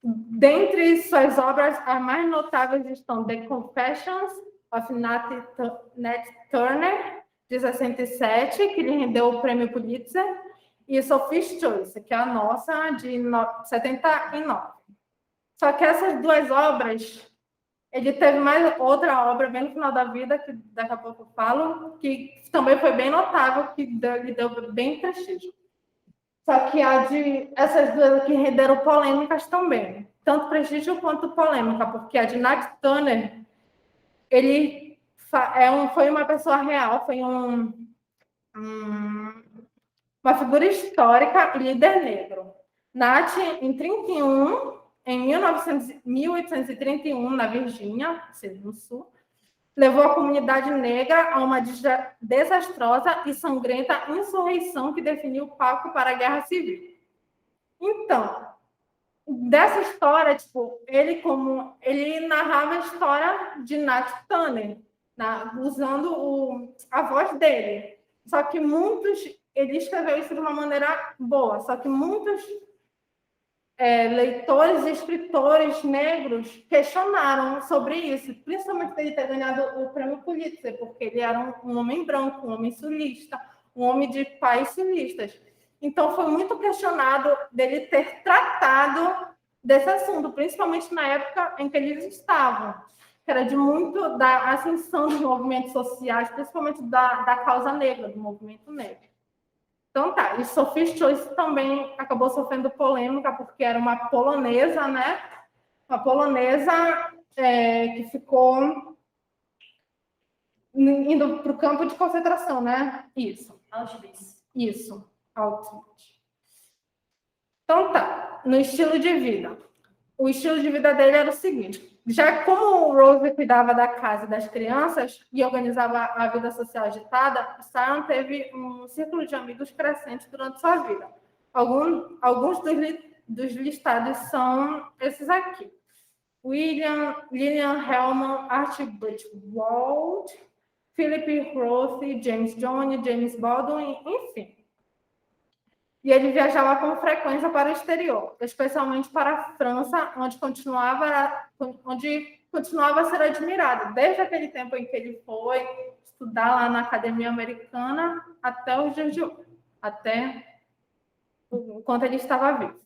Dentre suas obras, as mais notáveis estão The Confessions of Nat Turner, de 67, que lhe rendeu o prêmio Pulitzer, e Sophie's Choice, que é a nossa, de 79. Só que essas 2 obras, ele teve mais outra obra bem no final da vida, que daqui a pouco eu falo, que também foi bem notável, que lhe deu bem prestígio. Só que essas 2 aqui renderam polêmicas também, tanto prestígio quanto polêmica, porque a de Nat Turner, ele foi uma pessoa real, foi uma figura histórica e líder negro. Nat, em 1831, na Virgínia, ou seja, no sul, levou a comunidade negra a uma desastrosa e sangrenta insurreição que definiu o palco para a Guerra Civil. Então, dessa história, ele narrava a história de Nat Turner, usando a voz dele. Só que ele escreveu isso de uma maneira boa, só que muitos leitores e escritores negros questionaram sobre isso, principalmente ele ter ganhado o prêmio Pulitzer, porque ele era um homem branco, um homem sulista, um homem de pais sulistas. Então, foi muito questionado dele ter tratado desse assunto, principalmente na época em que eles estavam, que era de muito da ascensão dos movimentos sociais, principalmente da causa negra, do movimento negro. Então tá, e Sophie's Choice também acabou sofrendo polêmica, porque era uma polonesa, né? Uma polonesa que ficou indo para o campo de concentração, né? Isso. Auschwitz. Isso, Auschwitz. Então tá, no estilo de vida. O estilo de vida dele era o seguinte: já como o Rose cuidava da casa e das crianças e organizava a vida social agitada, Sion teve um círculo de amigos crescente durante sua vida. Alguns dos listados são esses aqui: Lillian Hellman, Archibald Wald, Philip Roth, James Jones, James Baldwin, enfim. E ele viajava com frequência para o exterior, especialmente para a França, onde continuava a ser admirado, desde aquele tempo em que ele foi estudar lá na Academia Americana até os dias de hoje, até enquanto ele estava vivo.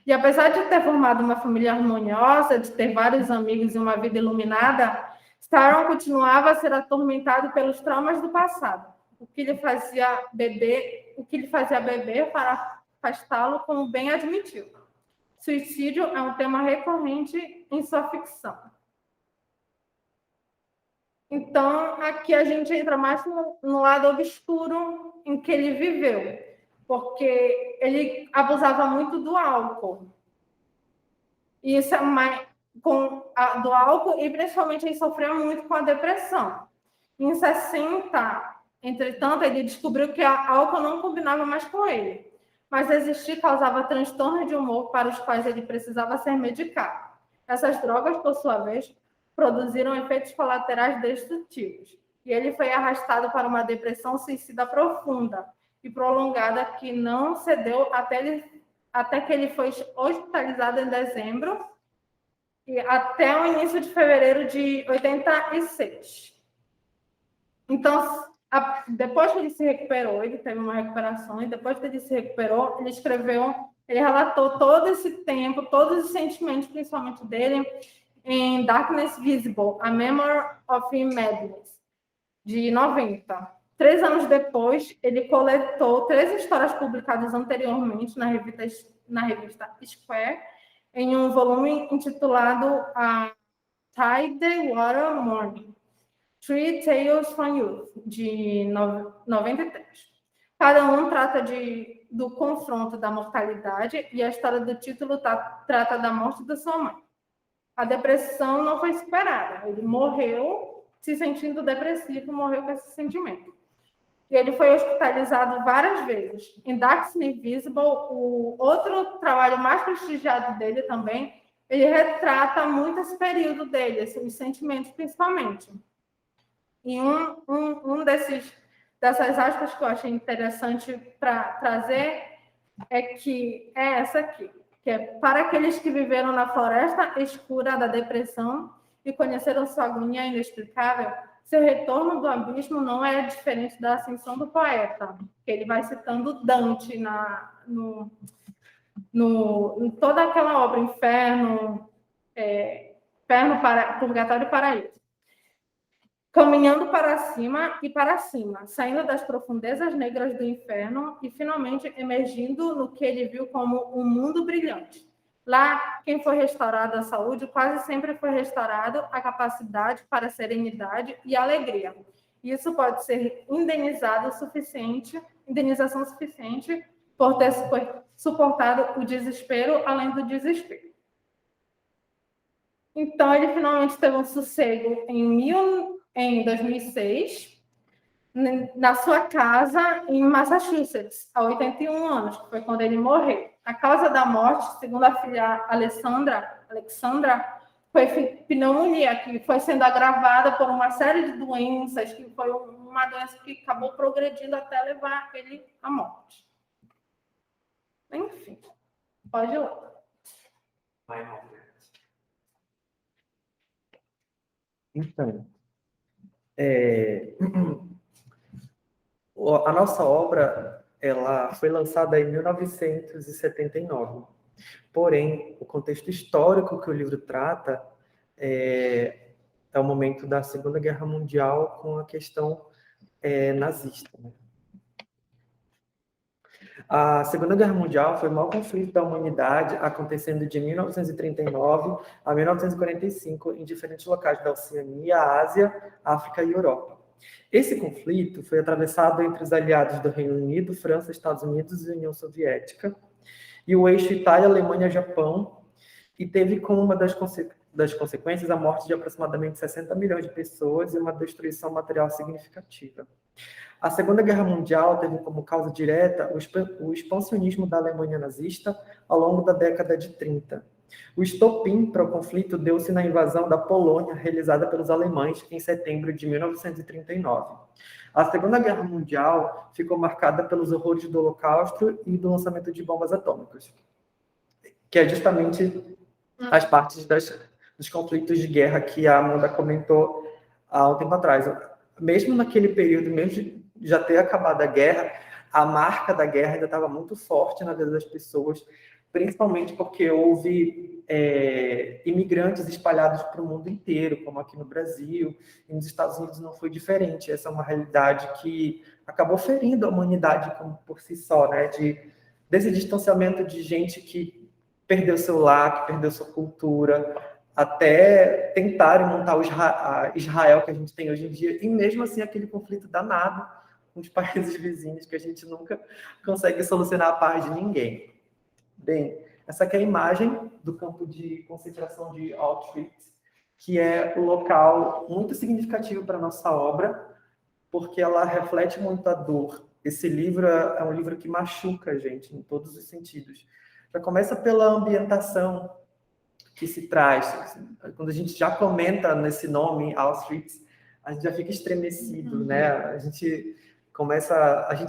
E apesar de ter formado uma família harmoniosa, de ter vários amigos e uma vida iluminada, Staron continuava a ser atormentado pelos traumas do passado, o que lhe fazia beber para afastá-lo, como bem admitiu. Suicídio é um tema recorrente em sua ficção. Então, aqui a gente entra mais no lado obscuro em que ele viveu, porque ele abusava muito do álcool. E isso é mais do álcool, e principalmente ele sofreu muito com a depressão. Em 60, entretanto, ele descobriu que o álcool não combinava mais com ele, mas existir causava transtornos de humor para os quais ele precisava ser medicado. Essas drogas, por sua vez, produziram efeitos colaterais destrutivos, e ele foi arrastado para uma depressão suicida profunda e prolongada que não cedeu até que ele foi hospitalizado em dezembro e até o início de fevereiro de 86. Então, depois que ele se recuperou, ele teve uma recuperação, e depois que ele se recuperou, ele relatou todo esse tempo, todos os sentimentos, principalmente dele, em Darkness Visible, A Memory of Madness, de 90. 3 anos depois, ele coletou 3 histórias publicadas anteriormente na revista Square, em um volume intitulado A Tidewater Morning, Three Tales from Youth, de 93. Cada um trata do confronto da mortalidade, e a história do título trata da morte da sua mãe. A depressão não foi superada. Ele morreu se sentindo depressivo, morreu com esse sentimento. E ele foi hospitalizado várias vezes. Em Darkness Visible, o outro trabalho mais prestigiado dele também, ele retrata muito esse período dele, os sentimentos principalmente. E dessas aspas que eu achei interessante para trazer é essa aqui, que é: para aqueles que viveram na floresta escura da depressão e conheceram sua agonia inexplicável, seu retorno do abismo não é diferente da ascensão do poeta, que ele vai citando Dante em toda aquela obra, Inferno, Purgatório e Paraíso. Caminhando para cima e para cima, saindo das profundezas negras do inferno e finalmente emergindo no que ele viu como um mundo brilhante. Lá, quem foi restaurado à saúde quase sempre foi restaurado à capacidade para a serenidade e alegria. Isso pode ser indenização suficiente por ter suportado o desespero além do desespero. Então, ele finalmente teve um sossego em 2006, na sua casa em Massachusetts, há 81 anos, que foi quando ele morreu. A causa da morte, segundo a filha Alexandra, foi pneumonia, que foi sendo agravada por uma série de doenças, que foi uma doença que acabou progredindo até levar ele à morte. Enfim, pode ir lá. Então, a nossa obra ela foi lançada em 1979. Porém, o contexto histórico que o livro trata é o momento da Segunda Guerra Mundial com a questão nazista, né? A Segunda Guerra Mundial foi o maior conflito da humanidade, acontecendo de 1939 a 1945 em diferentes locais da Oceania, Ásia, África e Europa. Esse conflito foi atravessado entre os aliados do Reino Unido, França, Estados Unidos e União Soviética, e o eixo Itália, Alemanha, Japão, e teve como uma das consequências a morte de aproximadamente 60 milhões de pessoas e uma destruição material significativa. A Segunda Guerra Mundial teve como causa direta o expansionismo da Alemanha nazista ao longo da década de 30. O estopim para o conflito deu-se na invasão da Polônia, realizada pelos alemães em setembro de 1939. A Segunda Guerra Mundial ficou marcada pelos horrores do Holocausto e do lançamento de bombas atômicas, que é justamente as partes dos conflitos de guerra que a Amanda comentou há um tempo atrás. Mesmo naquele período, mesmo de já ter acabado a guerra, a marca da guerra ainda estava muito forte na vida das pessoas, principalmente porque houve imigrantes espalhados para o mundo inteiro, como aqui no Brasil, e nos Estados Unidos não foi diferente. Essa é uma realidade que acabou ferindo a humanidade como por si só, né? Desse distanciamento de gente que perdeu seu lar, que perdeu sua cultura, até tentarem montar o Israel que a gente tem hoje em dia, e mesmo assim aquele conflito danado com os países vizinhos, que a gente nunca consegue solucionar a paz de ninguém. Bem, essa aqui é a imagem do campo de concentração de Auschwitz, que é um local muito significativo para a nossa obra, porque ela reflete muito a dor. Esse livro é um livro que machuca a gente em todos os sentidos. Já começa pela ambientação que se traz. Quando a gente já comenta nesse nome, Auschwitz, a gente já fica estremecido, né? A gente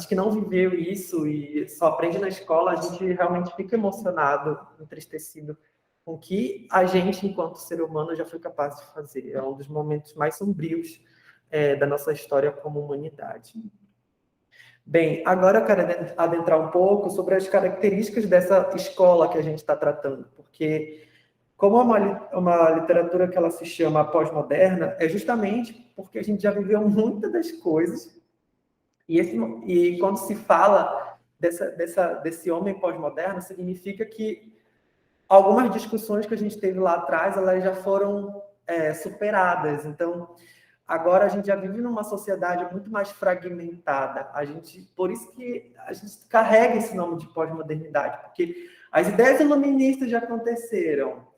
que não viveu isso e só aprende na escola, a gente realmente fica emocionado, entristecido com o que a gente, enquanto ser humano, já foi capaz de fazer. É um dos momentos mais sombrios da nossa história como humanidade. Bem, agora eu quero adentrar um pouco sobre as características dessa escola que a gente está tratando, porque como é uma literatura que ela se chama pós-moderna, é justamente porque a gente já viveu muitas das coisas, e quando se fala desse homem pós-moderno, significa que algumas discussões que a gente teve lá atrás, elas já foram superadas. Então, agora a gente já vive numa sociedade muito mais fragmentada. Por isso que a gente carrega esse nome de pós-modernidade, porque as ideias iluministas já aconteceram,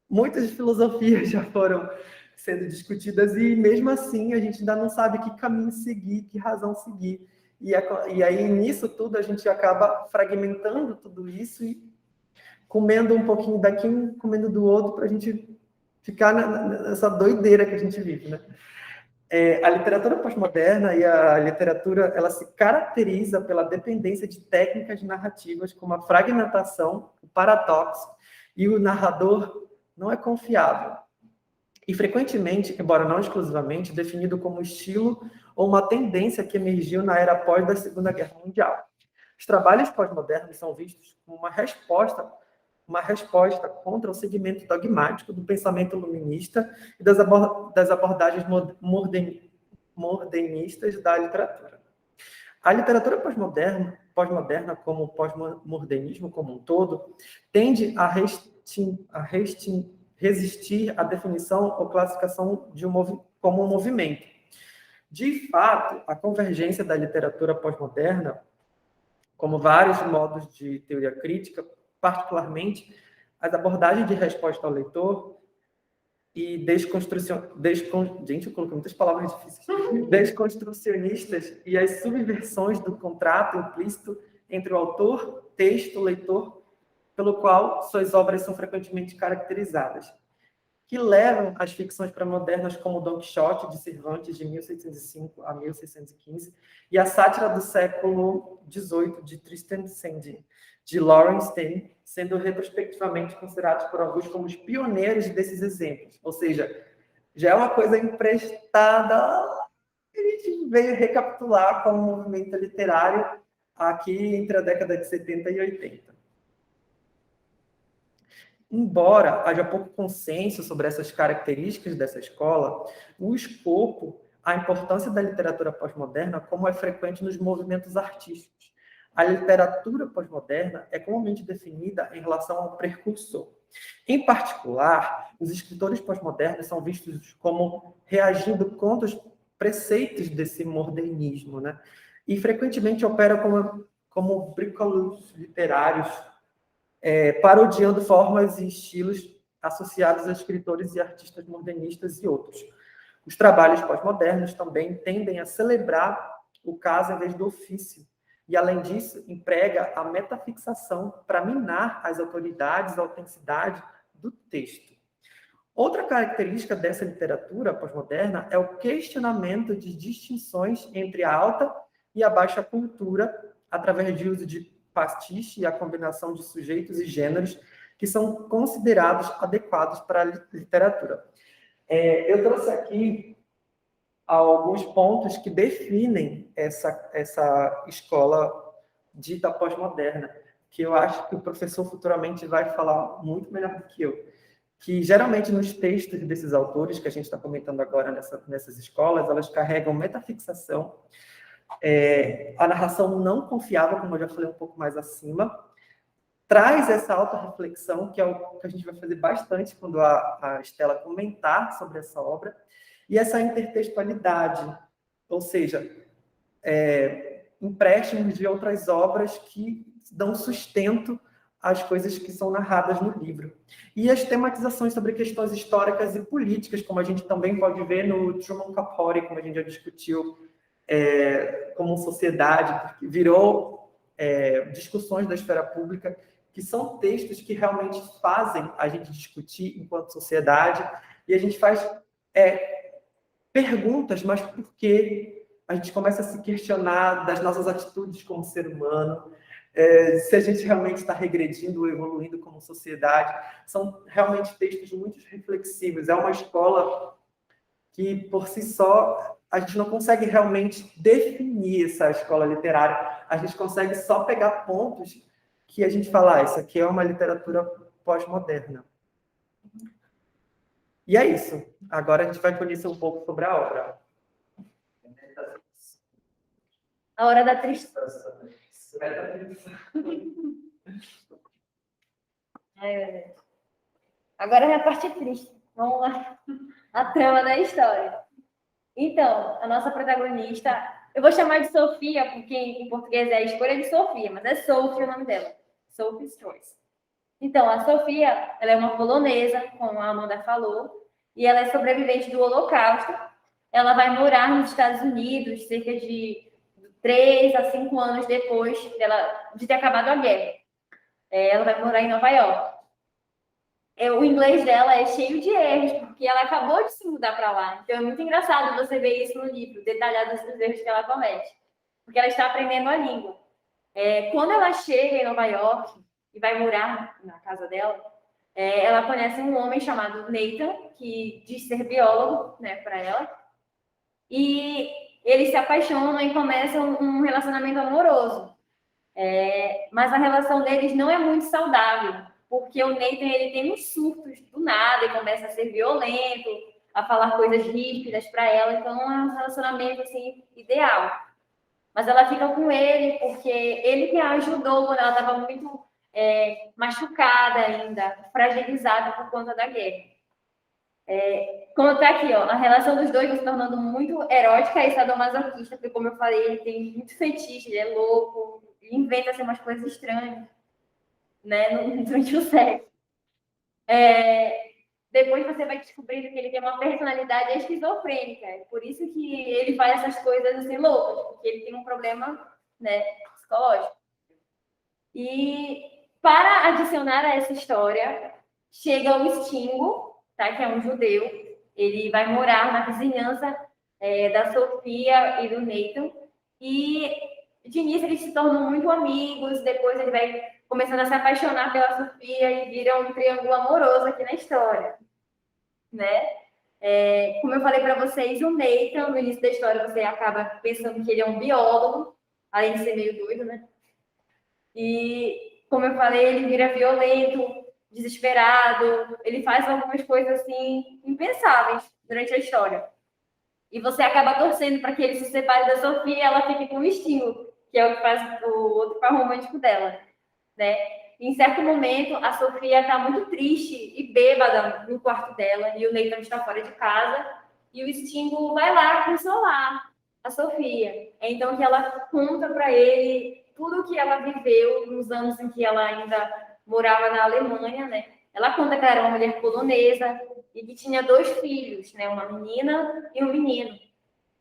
muitas filosofias já foram sendo discutidas, e mesmo assim a gente ainda não sabe que caminho seguir, que razão seguir. E aí, nisso tudo, a gente acaba fragmentando tudo isso e comendo um pouquinho daqui, comendo do outro, para a gente ficar nessa doideira que a gente vive, né? A literatura pós-moderna e a literatura, ela se caracteriza pela dependência de técnicas narrativas como a fragmentação, o paradoxo, e o narrador não é confiável. E frequentemente, embora não exclusivamente, definido como estilo ou uma tendência que emergiu na era pós da Segunda Guerra Mundial. Os trabalhos pós-modernos são vistos como uma resposta contra o segmento dogmático do pensamento iluminista e das abordagens modernistas da literatura. A literatura pós-moderna, como o pós-modernismo como um todo, tende a resistir à definição ou classificação como um movimento. De fato, a convergência da literatura pós-moderna, como vários modos de teoria crítica, particularmente as abordagens de resposta ao leitor e gente, eu coloquei muitas palavras difíceis, desconstrucionistas e as subversões do contrato implícito entre o autor, texto, leitor, pelo qual suas obras são frequentemente caracterizadas, que levam as ficções pré-modernas como Don Quixote, de Cervantes, de 1605 a 1615, e a sátira do século XVIII, de Tristan Sandy, de Lawrence Sterne, sendo retrospectivamente considerados por alguns como os pioneiros desses exemplos. Ou seja, já é uma coisa emprestada que a gente veio recapitular como movimento literário aqui entre a década de 70 e 80. Embora haja pouco consenso sobre essas características dessa escola, o escopo, a importância da literatura pós-moderna, como é frequente nos movimentos artísticos. A literatura pós-moderna é comumente definida em relação ao precursor. Em particular, os escritores pós-modernos são vistos como reagindo contra os preceitos desse modernismo, né? E frequentemente operam como bricolos literários, parodiando formas e estilos associados a escritores e artistas modernistas e outros. Os trabalhos pós-modernos também tendem a celebrar o caso em vez do ofício, e, além disso, emprega a metafixação para minar as autoridades e a autenticidade do texto. Outra característica dessa literatura pós-moderna é o questionamento de distinções entre a alta e a baixa cultura, através de uso de pastiche e a combinação de sujeitos e gêneros que são considerados adequados para a literatura. Eu trouxe aqui alguns pontos que definem essa escola dita pós-moderna, que eu acho que o professor futuramente vai falar muito melhor do que eu. Que geralmente nos textos desses autores que a gente está comentando agora nessas escolas, elas carregam metafixação, a narração não confiável, como eu já falei um pouco mais acima, traz essa autorreflexão, que é o que a gente vai fazer bastante quando a Estela comentar sobre essa obra, e essa intertextualidade, ou seja, empréstimos de outras obras que dão sustento às coisas que são narradas no livro. E as tematizações sobre questões históricas e políticas, como a gente também pode ver no Truman Capote, como a gente já discutiu, como sociedade, porque virou discussões da esfera pública, que são textos que realmente fazem a gente discutir enquanto sociedade, e a gente faz perguntas, mas por quê? A gente começa a se questionar das nossas atitudes como ser humano, se a gente realmente está regredindo ou evoluindo como sociedade. São realmente textos muito reflexivos. É uma escola que, por si só, a gente não consegue realmente definir essa escola literária. A gente consegue só pegar pontos que a gente fala, isso aqui é uma literatura pós-moderna. E é isso. Agora a gente vai conhecer um pouco sobre a obra. A Hora da Tristeza. Ai, meu Deus. Agora é a parte triste. Vamos lá. A trama da história. Então, a nossa protagonista, eu vou chamar de Sofia, porque em português é a escolha de Sofia, mas é Sophie o nome dela. Sophie's Choice. Então, a Sofia, ela é uma polonesa, como a Amanda falou, e ela é sobrevivente do Holocausto. Ela vai morar nos Estados Unidos cerca de 3 a 5 anos depois de ter acabado a guerra. Ela vai morar em Nova York. O inglês dela é cheio de erros, porque ela acabou de se mudar para lá. Então, é muito engraçado você ver isso no livro, detalhado os erros que ela comete, porque ela está aprendendo a língua. Quando ela chega em Nova York e vai morar na casa dela, ela conhece um homem chamado Nathan, que diz ser biólogo, né, para ela, e eles se apaixonam e começam um relacionamento amoroso. Mas a relação deles não é muito saudável, porque o Nathan ele tem uns surtos do nada e começa a ser violento, a falar coisas ríspidas para ela, então não é um relacionamento assim ideal. Mas ela fica com ele porque ele que a ajudou quando ela estava muito machucada ainda, fragilizada por conta da guerra. Como está aqui, ó, a relação dos dois vai se tornando muito erótica e sadomasoquista, porque, como eu falei, ele tem muito fetiche, ele é louco, ele inventa assim, umas coisas estranhas, né, durante o sexo. Depois você vai descobrindo que ele tem uma personalidade esquizofrênica, por isso que ele faz essas coisas assim loucas, porque ele tem um problema, né, psicológico. E para adicionar a essa história, chega o Stingo, tá, que é um judeu, ele vai morar na vizinhança da Sofia e do Nathan, e de início eles se tornam muito amigos, depois ele vai começando a se apaixonar pela Sofia e vira um triângulo amoroso aqui na história, né? Como eu falei para vocês, o Nathan, no início da história, você acaba pensando que ele é um biólogo, além de ser meio doido, né? E, como eu falei, ele vira violento, desesperado, ele faz algumas coisas assim impensáveis durante a história. E você acaba torcendo para que ele se separe da Sofia e ela fique com o Stingo, que é o que faz o outro par romântico dela, né? Em certo momento, a Sofia está muito triste e bêbada no quarto dela, e o Nathan está fora de casa, e o Stingo vai lá consolar a Sofia. É então que ela conta para ele tudo o que ela viveu nos anos em que ela ainda morava na Alemanha, né? ela conta que ela era uma mulher polonesa e que tinha 2 filhos, né? Uma menina e um menino.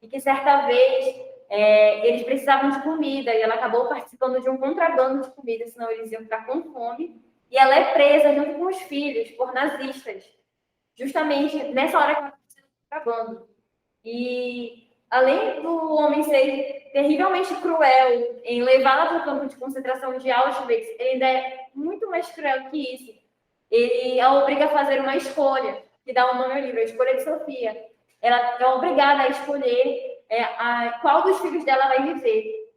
E que certa vez eles precisavam de comida e ela acabou participando de um contrabando de comida, senão eles iam ficar com fome. E ela é presa junto com os filhos por nazistas, justamente nessa hora que ela está sendo contrabando. E além do homem ser terrivelmente cruel em levá-la para o campo de concentração de Auschwitz, ele ainda é muito mais cruel que isso. Ele a obriga a fazer uma escolha, que dá o nome ao livro, a escolha de Sofia. Ela é obrigada a escolher qual dos filhos dela vai viver.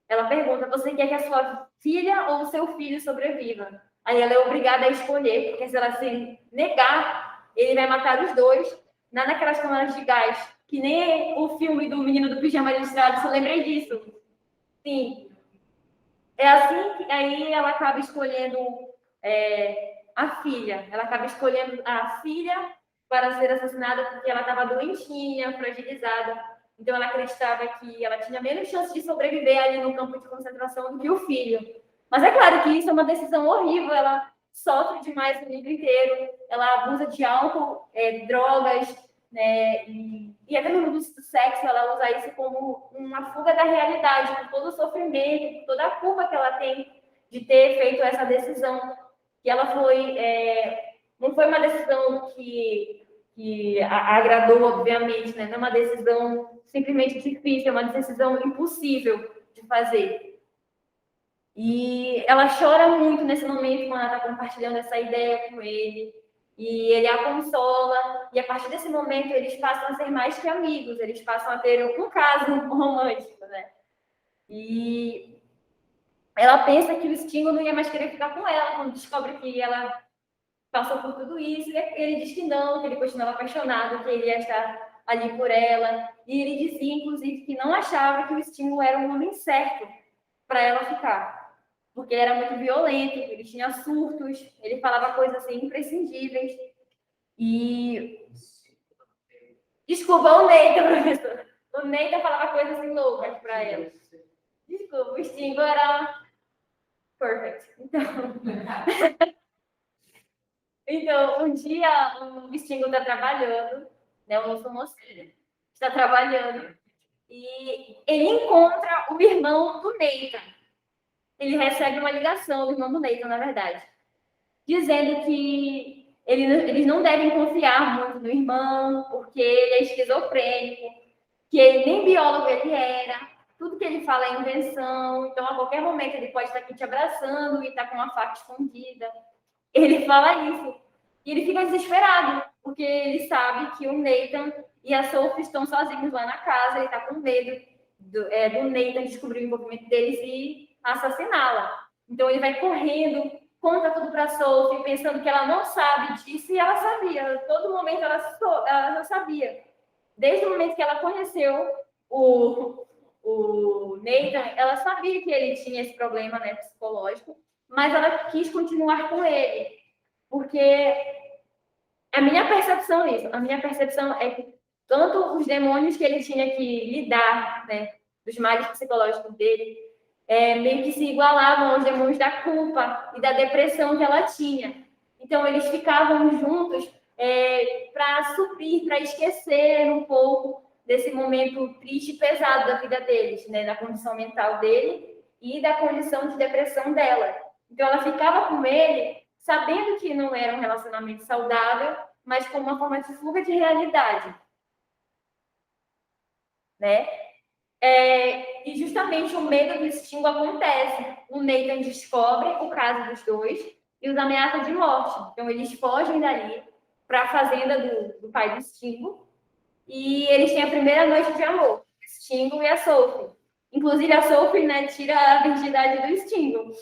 Ela pergunta, você quer que a sua filha ou o seu filho sobreviva? Aí ela é obrigada a escolher, porque se ela se negar, ele vai matar os dois naquelas câmaras de gás, que nem o filme do Menino do Pijama Listrado, você lembrei disso? Sim. É assim que aí ela acaba escolhendo a filha. Ela acaba escolhendo a filha para ser assassinada porque ela estava doentinha, fragilizada. Então ela acreditava que ela tinha menos chance de sobreviver ali no campo de concentração do que o filho. Mas é claro que isso é uma decisão horrível. Ela sofre demais o livro inteiro. Ela abusa de álcool, drogas, né? E até no mundo do sexo ela usa isso como uma fuga da realidade, com todo o sofrimento, com toda a culpa que ela tem de ter feito essa decisão. Que ela não foi uma decisão que agradou, obviamente, né? Não é uma decisão simplesmente difícil, é uma decisão impossível de fazer. E ela chora muito nesse momento, quando ela está compartilhando essa ideia com ele. E ele a consola. E a partir desse momento, eles passam a ser mais que amigos. Eles passam a ter um caso romântico, né? E ela pensa que o Stingo não ia mais querer ficar com ela, quando descobre que ela passou por tudo isso. E ele diz que não, que ele continuava apaixonado, que ele ia estar ali por ela. E ele dizia, inclusive, que não achava que o Stingo era um homem certo para ela ficar. Porque ele era muito violento, ele tinha surtos, ele falava coisas assim imprescindíveis. E... Desculpa, o Neita, professor. O Neita falava coisas assim loucas para ela. Desculpa, o Stingo era perfect. Então, um dia o Stingo está trabalhando, né? O nosso mocinho está trabalhando, e ele encontra o irmão do Neita. Ele recebe uma ligação do irmão do Neita, na verdade, dizendo que eles não devem confiar muito no irmão, porque ele é esquizofrênico, que ele nem biólogo ele era, tudo que ele fala é invenção, então a qualquer momento ele pode estar aqui te abraçando e estar com uma faca escondida. Ele fala isso. E ele fica desesperado, porque ele sabe que o Nathan e a Sophie estão sozinhos lá na casa, ele está com medo do Nathan descobrir o envolvimento deles e assassiná-la. Então ele vai correndo, conta tudo para a Sophie, pensando que ela não sabe disso, e ela sabia. Todo momento ela não sabia. Desde o momento que ela conheceu o Nathan, ela sabia que ele tinha esse problema, né, psicológico, mas ela quis continuar com ele, porque a minha percepção é que tanto os demônios que ele tinha que lidar, né, dos males psicológicos dele, meio que se igualavam aos demônios da culpa e da depressão que ela tinha. Então, eles ficavam juntos para suprir, para esquecer um pouco desse momento triste e pesado da vida deles, né, da condição mental dele e da condição de depressão dela. Então, ela ficava com ele, sabendo que não era um relacionamento saudável, mas como uma forma de fuga de realidade, né? E justamente o medo do Stingo acontece. O Nathan descobre o caso dos dois e os ameaça de morte. Então, eles fogem dali para a fazenda do pai do Stingo e eles têm a primeira noite de amor, o Stingo e a Sophie. Inclusive, a Sophie, né, tira a virgindade do Stingo.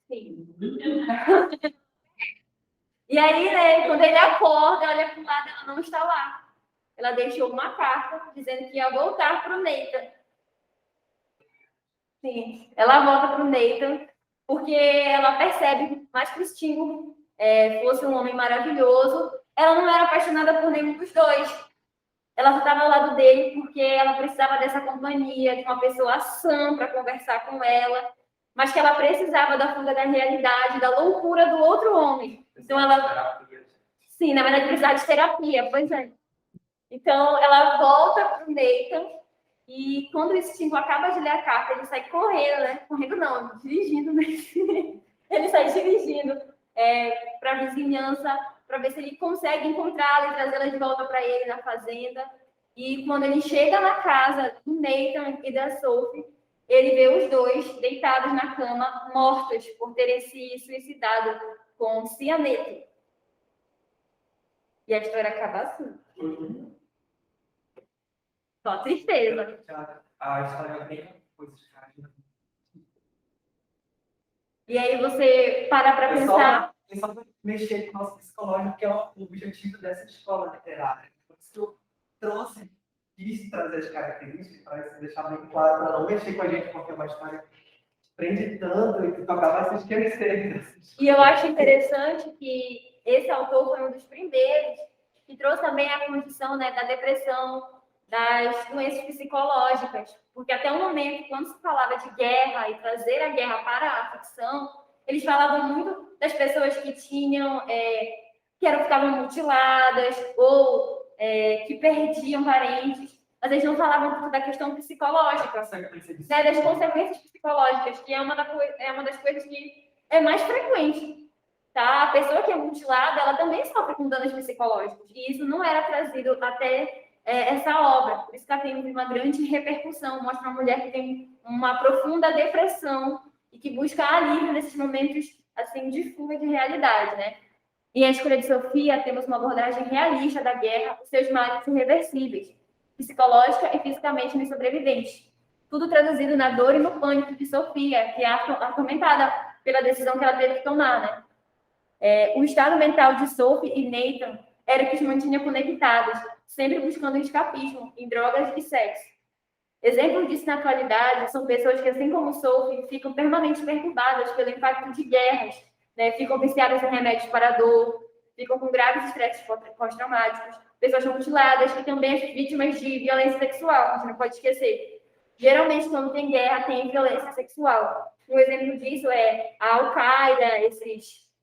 Sim. E aí, né, quando ele acorda, olha para o lado, ela não está lá. Ela deixou uma carta dizendo que ia voltar para o Nathan. Sim, ela volta para o Nathan porque ela percebe que, mais que o Stingo fosse um homem maravilhoso, ela não era apaixonada por nenhum dos dois. Ela só estava ao lado dele porque ela precisava dessa companhia, de uma pessoa sã para conversar com ela. mas que ela precisava da fuga da realidade, da loucura do outro homem. Então ela, sim, na verdade precisava de terapia, pois é. Então ela volta para o Nathan e quando o Stingo acaba de ler a carta, ele sai correndo, né? Correndo não, dirigindo, né? Ele sai dirigindo para a vizinhança, para ver se ele consegue encontrá-la e trazê-la de volta para ele na fazenda. E quando ele chega na casa do Nathan e da Sophie, ele vê os dois deitados na cama, mortos por terem se suicidado com cianeto. E a história acaba assim. Só tristeza. A história é bem coisa de cara. E aí você para para pensar. É só mexer com o nosso psicológico, que é o objetivo dessa escola literária. Por isso que eu trouxe, quis trazer as características para deixar bem claro, para não mexer com a gente, porque é uma história que prende tanto e que tu acaba se esquecendo. E eu acho interessante que esse autor foi um dos primeiros que trouxe também a condição, né, da depressão, das doenças psicológicas, porque até o momento, quando se falava de guerra e trazer a guerra para a ficção, eles falavam muito das pessoas que tinham, ficavam mutiladas ou que perdiam parentes, mas eles não falavam muito da questão psicológica, né, das consequências psicológicas, que é uma das coisas que é mais frequente. Tá? A pessoa que é mutilada, ela também sofre com danos psicológicos, e isso não era trazido até essa obra, por isso que ela tem uma grande repercussão, mostra uma mulher que tem uma profunda depressão e que busca alívio nesses momentos assim de fuga de realidade, né? E a escolha de Sofia, temos uma abordagem realista da guerra, os seus males irreversíveis, psicológica e fisicamente nos sobreviventes. Tudo traduzido na dor e no pânico de Sofia, que é atormentada pela decisão que ela teve que tomar, né? O estado mental de Sophie e Nathan era o que os mantinha conectados, sempre buscando escapismo em drogas e sexo. Exemplos disso na atualidade são pessoas que, assim como Sophie, ficam permanentemente perturbadas pelo impacto de guerras, né? Ficam viciadas em remédios para a dor, ficam com graves estresses pós-traumáticos, pessoas mutiladas e também as vítimas de violência sexual, a gente não pode esquecer. Geralmente, quando tem guerra, tem violência sexual. Um exemplo disso é a Al-Qaeda,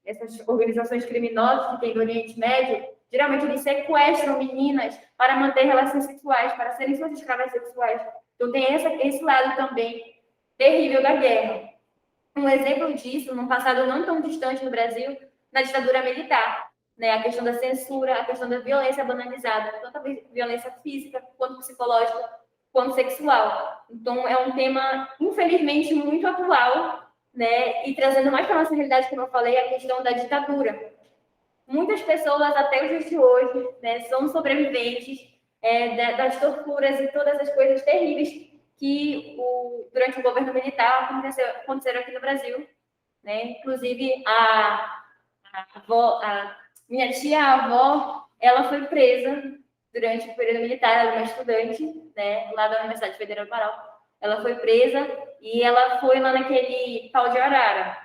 essas organizações criminosas que tem no Oriente Médio, geralmente eles sequestram meninas para manter relações sexuais, para serem suas escravas sexuais. Então tem esse lado também terrível da guerra. Um exemplo disso, num passado não tão distante no Brasil, na ditadura militar, né? A questão da censura, a questão da violência banalizada, tanto a violência física, quanto psicológica, quanto sexual. Então é um tema, infelizmente, muito atual, né? E trazendo mais para a nossa realidade, como eu falei, a questão da ditadura. Muitas pessoas, até os dias de hoje, né, são sobreviventes das torturas e todas as coisas terríveis que, durante o governo militar, aconteceram aqui no Brasil. Né? Inclusive, a minha tia-avó, ela foi presa durante o período militar, ela era uma estudante, né, lá da Universidade Federal do Pará. Ela foi presa e ela foi lá naquele pau de arara.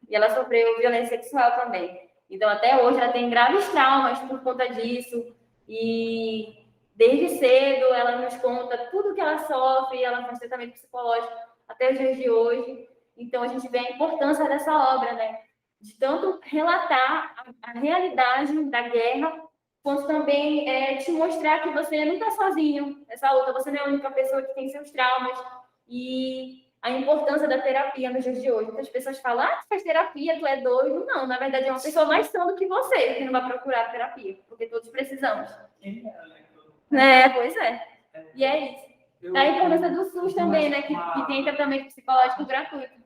E ela sofreu violência sexual também. Então, até hoje, ela tem graves traumas por conta disso. E desde cedo, ela nos conta tudo que ela sofre, ela faz tratamento psicológico até os dias de hoje. Então, a gente vê a importância dessa obra, né? De tanto relatar a realidade da guerra, quanto também te mostrar que você não está sozinho nessa luta, você não é a única pessoa que tem seus traumas. E a importância da terapia nos dias de hoje. Muitas pessoas falam, tu faz terapia, tu é doido. Não, na verdade, é uma pessoa mais sã do que você que não vai procurar terapia, porque todos precisamos. Pois é. E é isso. A importância do SUS também, né, que tem tratamento psicológico gratuito.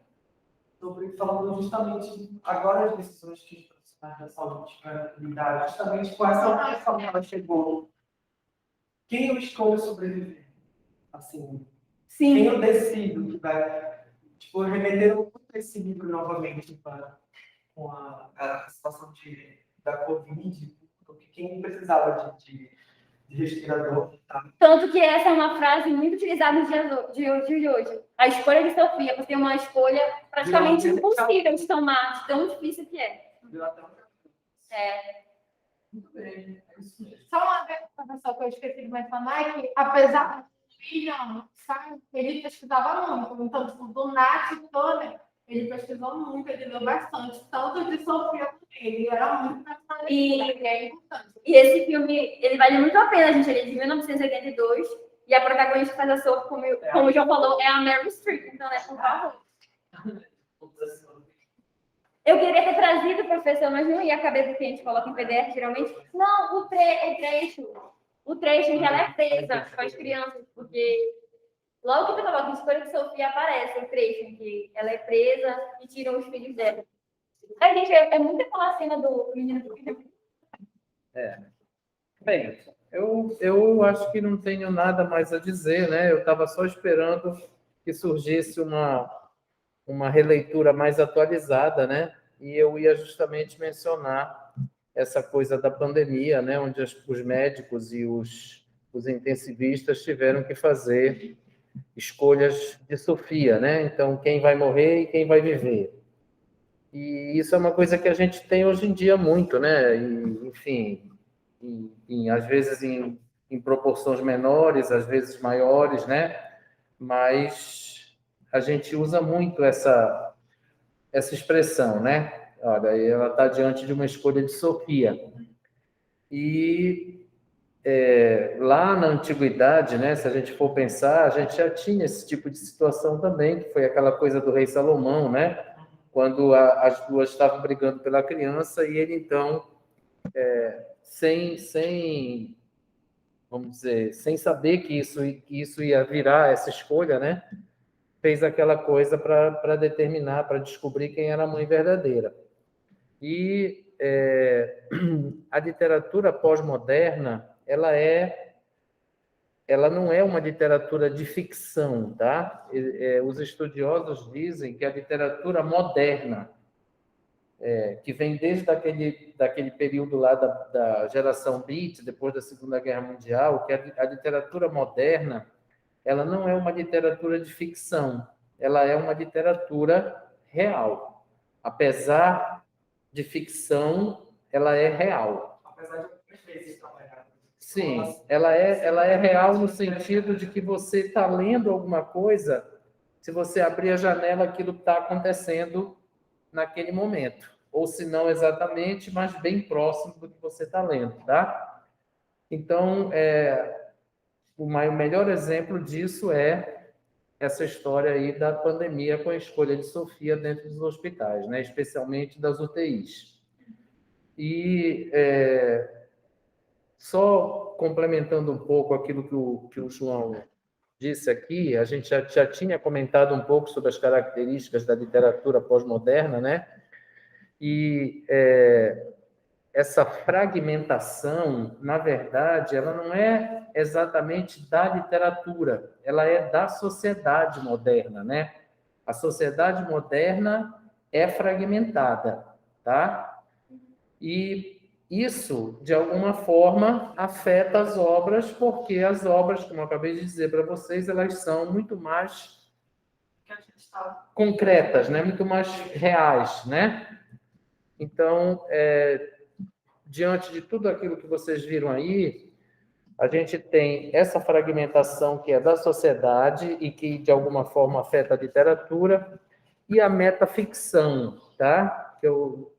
Estou falando justamente agora as decisões que os profissionais da saúde tiveram que lidar, justamente com essa opção que ela chegou. Quem eu escolho sobreviver? Assim, Sim. Quem eu decido que vai, remeter esse livro novamente com a situação da Covid, porque quem precisava de respirador. Tá? Tanto que essa é uma frase muito utilizada nos dias de hoje. A escolha de Sofia, porque é uma escolha praticamente impossível de tomar, de tão difícil que é. Muito bem, é isso mesmo. Só uma coisa, professor, que eu esqueci de mencionar, é que, apesar do William, sabe, ele pesquisava muito. Então, tipo, do Nat e Turner, Ele pesquisou muito, ele leu bastante, tanto de Sofia também. Ele era muito nacionalista, E- que é importante. E esse filme, ele vale muito a pena, gente. Ele é de 1982. E a protagonista que faz a Sophie, como o João falou, é a Meryl Streep. Então, né, por favor. Eu queria ter trazido o professor, mas não ia caber do que a gente coloca em PDF, geralmente. Não, o trecho. O trecho em que ela é presa com as crianças, porque logo que tu coloca Escolha de Sofia, aparece o trecho em que ela é presa e tiram os filhos dela. Ai, gente, é muito aquela cena do menino do filho. Bem, eu acho que não tenho nada mais a dizer, né? Eu estava só esperando que surgisse uma releitura mais atualizada, né? E eu ia justamente mencionar essa coisa da pandemia, né? Onde os médicos e os intensivistas tiveram que fazer escolhas de Sofia, né? Então, quem vai morrer e quem vai viver. E isso é uma coisa que a gente tem hoje em dia muito, né? E, enfim, às vezes em proporções menores, às vezes maiores, né? Mas a gente usa muito essa expressão, né? Olha, ela está diante de uma escolha de Sofia. E lá na antiguidade, né? Se a gente for pensar, a gente já tinha esse tipo de situação também, que foi aquela coisa do rei Salomão, né? Quando as duas estavam brigando pela criança e ele então sem vamos dizer, sem saber que isso ia virar essa escolha, né? Fez aquela coisa para determinar, para descobrir quem era a mãe verdadeira. E a literatura pós-moderna, ela não é uma literatura de ficção, tá? Os estudiosos dizem que a literatura moderna, que vem desde daquele período lá da geração Beat, depois da Segunda Guerra Mundial, que a literatura moderna, ela não é uma literatura de ficção, ela é uma literatura real. Apesar de ficção, ela é real. Apesar de algumas vezes trabalhar. Sim, ela é real no sentido de que você está lendo alguma coisa, se você abrir a janela, aquilo está acontecendo naquele momento. Ou se não exatamente, mas bem próximo do que você está lendo, tá? Então, o melhor exemplo disso é essa história aí da pandemia com a escolha de Sofia dentro dos hospitais, né? Especialmente das UTIs. E só complementando um pouco aquilo que o João disse aqui, a gente já tinha comentado um pouco sobre as características da literatura pós-moderna, né? E essa fragmentação, na verdade, ela não é exatamente da literatura, ela é da sociedade moderna, né? A sociedade moderna é fragmentada, tá? E isso, de alguma forma, afeta as obras, porque as obras, como eu acabei de dizer para vocês, elas são muito mais Que a gente está concretas, né? Muito mais reais, né? Então, diante de tudo aquilo que vocês viram aí, a gente tem essa fragmentação que é da sociedade e que, de alguma forma, afeta a literatura, e a metaficção, tá? Que o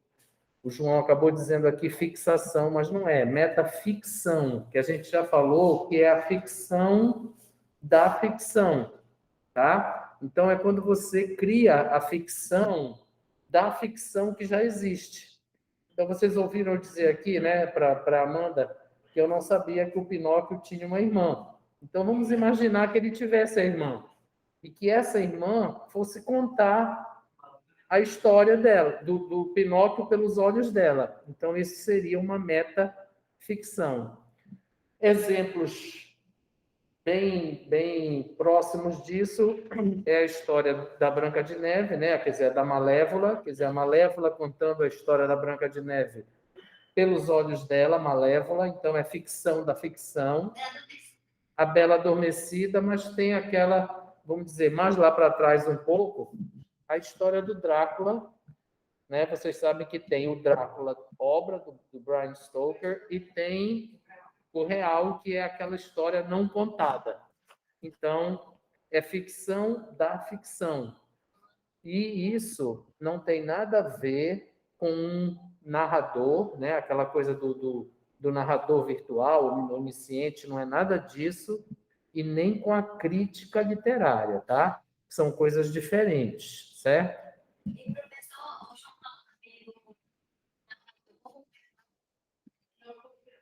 João acabou dizendo aqui fixação, mas não é. Metaficção, que a gente já falou, que é a ficção da ficção, tá? Então, é quando você cria a ficção da ficção que já existe. Então, vocês ouviram dizer aqui, né, para Amanda, que eu não sabia que o Pinóquio tinha uma irmã. Então, vamos imaginar que ele tivesse a irmã. E que essa irmã fosse contar a história dela, do Pinóquio pelos olhos dela. Então, isso seria uma metaficção. Exemplos bem próximos disso é a história da Branca de Neve, né? Quer dizer, da Malévola, quer dizer, a Malévola contando a história da Branca de Neve pelos olhos dela, Malévola, então é ficção da ficção. A Bela Adormecida, mas tem aquela, vamos dizer, mais lá para trás um pouco, a história do Drácula, né? Vocês sabem que tem o Drácula, obra do Bram Stoker, e tem o real, que é aquela história não contada. Então, é ficção da ficção. E isso não tem nada a ver com um narrador, né? Aquela coisa do narrador virtual, onisciente, não é nada disso, e nem com a crítica literária, tá? São coisas diferentes, certo? E, professor, o jornal também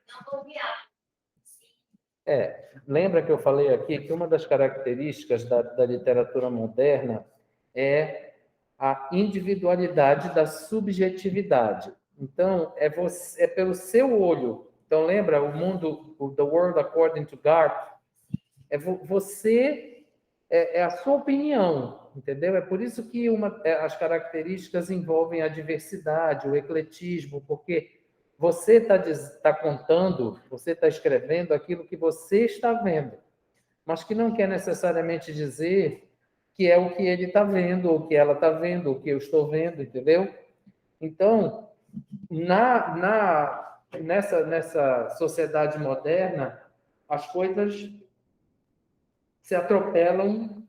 não copiar. Lembra que eu falei aqui que uma das características da literatura moderna é a individualidade da subjetividade. Então, é pelo seu olho. Então, lembra o mundo, o The World According to Garp? Você, é a sua opinião, entendeu? É por isso que as características envolvem a diversidade, o ecletismo, porque você está contando, você está escrevendo aquilo que você está vendo, mas que não quer necessariamente dizer que é o que ele está vendo, ou que ela está vendo, ou que eu estou vendo, entendeu? Então, nessa sociedade moderna, as coisas se atropelam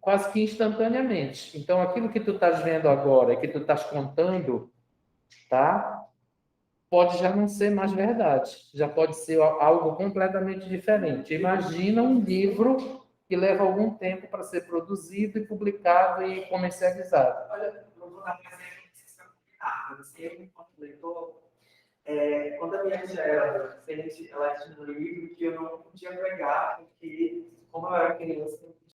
quase que instantaneamente. Então, aquilo que tu estás vendo agora, que tu estás contando, tá? Pode já não ser mais verdade, já pode ser algo completamente diferente. Imagina um livro que leva algum tempo para ser produzido e publicado e comercializado. Olha, não vou dar um exemplo que vocês estão combinados. Assim, eu, enquanto leitor, quando a minha tia era adolescente, ela tinha um livro que eu não podia pegar, porque, como eu era criança,